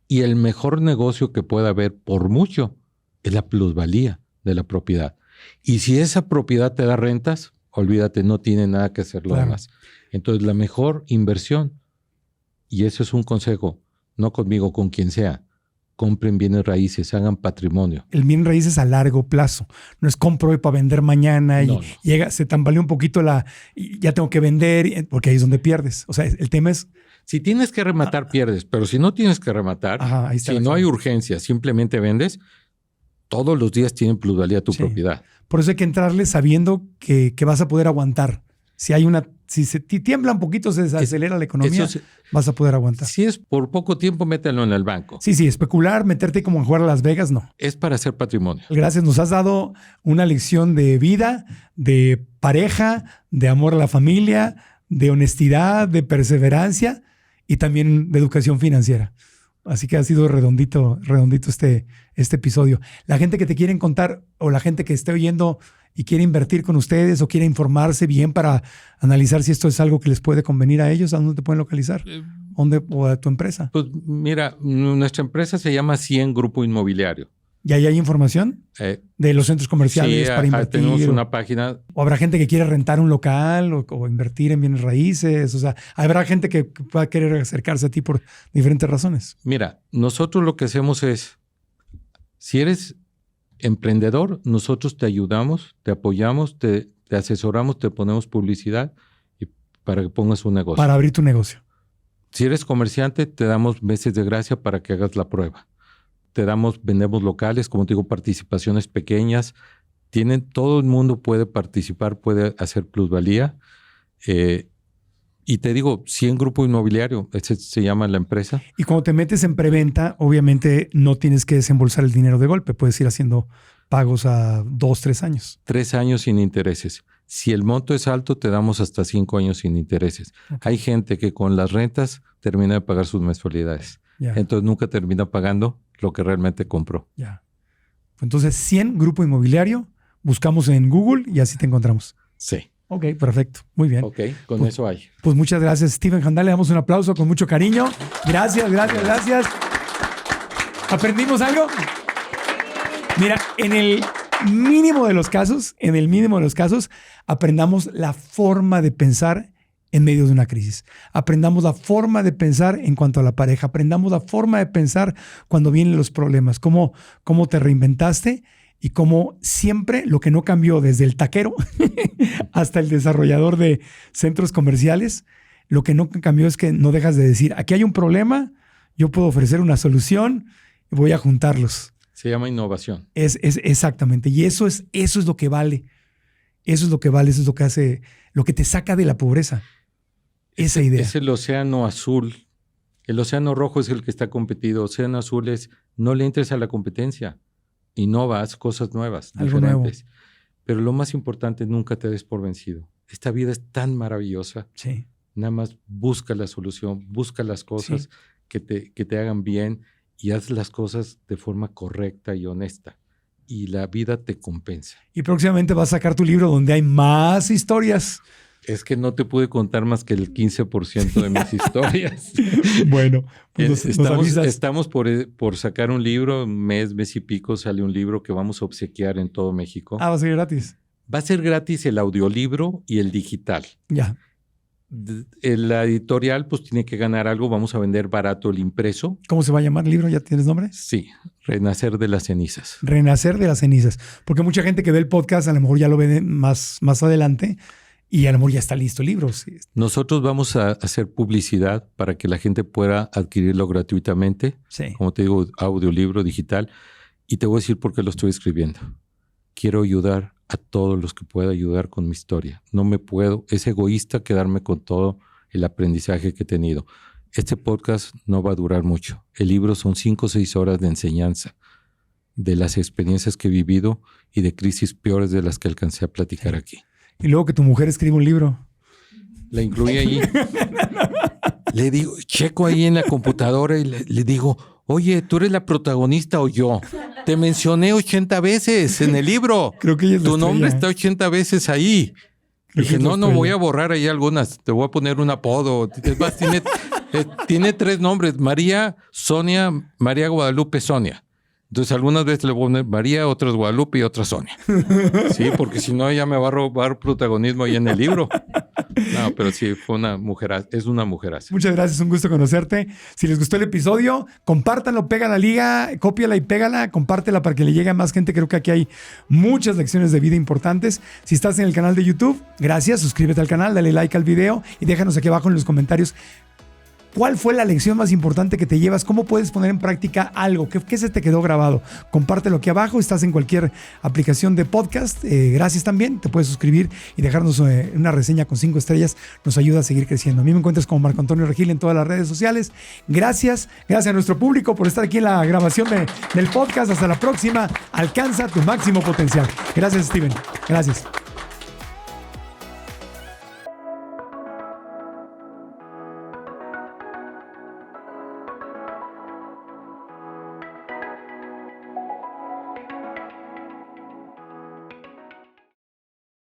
Y el mejor negocio que pueda haber, por mucho, es la plusvalía de la propiedad. Y si esa propiedad te da rentas, olvídate, no tiene nada que hacer lo demás. Entonces, la mejor inversión, y eso es un consejo, no conmigo, con quien sea, compren bienes raíces, hagan patrimonio. El bien raíces a largo plazo. No es compro hoy para vender mañana y llega, se tambalea un poquito y ya tengo que vender, porque ahí es donde pierdes. O sea, el tema es... Si tienes que rematar, pierdes. Pero si no tienes que rematar, ahí está, si no hay urgencia, simplemente vendes, todos los días tienen plusvalía tu propiedad. Por eso hay que entrarle sabiendo que vas a poder aguantar. Si se tiembla un poquito, se desacelera la economía, vas a poder aguantar. Si es por poco tiempo, mételo en el banco. Sí, especular, meterte como a jugar a Las Vegas, no. Es para hacer patrimonio. Gracias, nos has dado una lección de vida, de pareja, de amor a la familia, de honestidad, de perseverancia y también de educación financiera. Así que ha sido redondito este episodio. La gente que te quiere contar o la gente que esté oyendo y quiere invertir con ustedes o quiere informarse bien para analizar si esto es algo que les puede convenir a ellos, ¿a dónde te pueden localizar? ¿Dónde o a tu empresa? Pues mira, nuestra empresa se llama 100 Grupo Inmobiliario. ¿Y ahí hay información de los centros comerciales para invertir? Tenemos una página. ¿O habrá gente que quiere rentar un local o invertir en bienes raíces? O sea, habrá gente que pueda querer acercarse a ti por diferentes razones. Mira, nosotros lo que hacemos es, si eres emprendedor, nosotros te ayudamos, te apoyamos, te asesoramos, te ponemos publicidad y para que pongas un negocio. Para abrir tu negocio. Si eres comerciante, te damos meses de gracia para que hagas la prueba. Vendemos locales, como te digo, participaciones pequeñas. Todo el mundo puede participar, puede hacer plusvalía. Y te digo, 100 Grupo Inmobiliario, ese se llama la empresa. Y cuando te metes en preventa, obviamente no tienes que desembolsar el dinero de golpe. Puedes ir haciendo pagos a 2, 3 años. 3 años sin intereses. Si el monto es alto, te damos hasta 5 años sin intereses. Okay. Hay gente que con las rentas termina de pagar sus mensualidades. Entonces nunca termina pagando lo que realmente compró. Entonces 100 Grupo Inmobiliario, buscamos en Google y así te encontramos. Sí. Ok, perfecto. Muy bien. Ok, con eso hay. Pues muchas gracias, Stephen Handal. Le damos un aplauso con mucho cariño. Gracias. ¿Aprendimos algo? Mira, en el mínimo de los casos, aprendamos la forma de pensar en medio de una crisis. Aprendamos la forma de pensar en cuanto a la pareja. Aprendamos la forma de pensar cuando vienen los problemas. Cómo te reinventaste y cómo siempre lo que no cambió desde el taquero hasta el desarrollador de centros comerciales, lo que no cambió es que no dejas de decir, aquí hay un problema, yo puedo ofrecer una solución y voy a juntarlos. Se llama innovación. Es exactamente. Y eso es lo que vale. Eso es lo que vale, eso es lo que hace, lo que te saca de la pobreza. Esa idea. Es el océano azul. El océano rojo es el que está competido. Océano azul es, no le entres a la competencia. Innova, haz cosas nuevas, algo diferentes. Nuevo. Pero lo más importante, nunca te des por vencido. Esta vida es tan maravillosa. Sí. Nada más busca la solución, busca las cosas que te hagan bien y haz las cosas de forma correcta y honesta. Y la vida te compensa. Y próximamente vas a sacar tu libro donde hay más historias. Es que no te pude contar más que el 15% de mis historias. Bueno, pues nos avisas. Estamos por sacar un libro, mes y pico sale un libro que vamos a obsequiar en todo México. ¿Va a ser gratis? Va a ser gratis el audiolibro y el digital. Ya. La editorial pues tiene que ganar algo, vamos a vender barato el impreso. ¿Cómo se va a llamar el libro? ¿Ya tienes nombre? Sí, Renacer de las cenizas. Renacer de las cenizas. Porque mucha gente que ve el podcast a lo mejor ya lo ve más adelante. Y a lo mejor ya está listo el libro. Sí. Nosotros vamos a hacer publicidad para que la gente pueda adquirirlo gratuitamente. Sí. Como te digo, audiolibro digital. Y te voy a decir por qué lo estoy escribiendo. Quiero ayudar a todos los que pueda ayudar con mi historia. No me puedo, es egoísta quedarme con todo el aprendizaje que he tenido. Este podcast no va a durar mucho. El libro son 5 o 6 horas de enseñanza de las experiencias que he vivido y de crisis peores de las que alcancé a platicar aquí. Y luego que tu mujer escribe un libro. La incluí ahí. Le digo, checo ahí en la computadora y le digo, oye, ¿tú eres la protagonista o yo? Te mencioné 80 veces en el libro. Creo que ella es tu nombre está 80 veces ahí. Dije, no voy a borrar ahí algunas. Te voy a poner un apodo. Es más, Tiene 3 nombres: María, Sonia, María Guadalupe, Sonia. Entonces, algunas veces le voy a poner María, otras Guadalupe y otras Sonia. Sí, porque si no, ella me va a robar protagonismo ahí en el libro. No, pero sí, es una mujer. Muchas gracias, un gusto conocerte. Si les gustó el episodio, compártanlo, pega la liga, cópiala y pégala, compártela para que le llegue a más gente. Creo que aquí hay muchas lecciones de vida importantes. Si estás en el canal de YouTube, gracias, suscríbete al canal, dale like al video y déjanos aquí abajo en los comentarios ¿cuál fue la lección más importante que te llevas? ¿Cómo puedes poner en práctica algo? ¿Qué se te quedó grabado? Compártelo aquí abajo. Estás en cualquier aplicación de podcast. Gracias también. Te puedes suscribir y dejarnos una reseña con 5 estrellas. Nos ayuda a seguir creciendo. A mí me encuentras como Marco Antonio Regil en todas las redes sociales. Gracias. Gracias a nuestro público por estar aquí en la grabación del podcast. Hasta la próxima. Alcanza tu máximo potencial. Gracias, Steven. Gracias.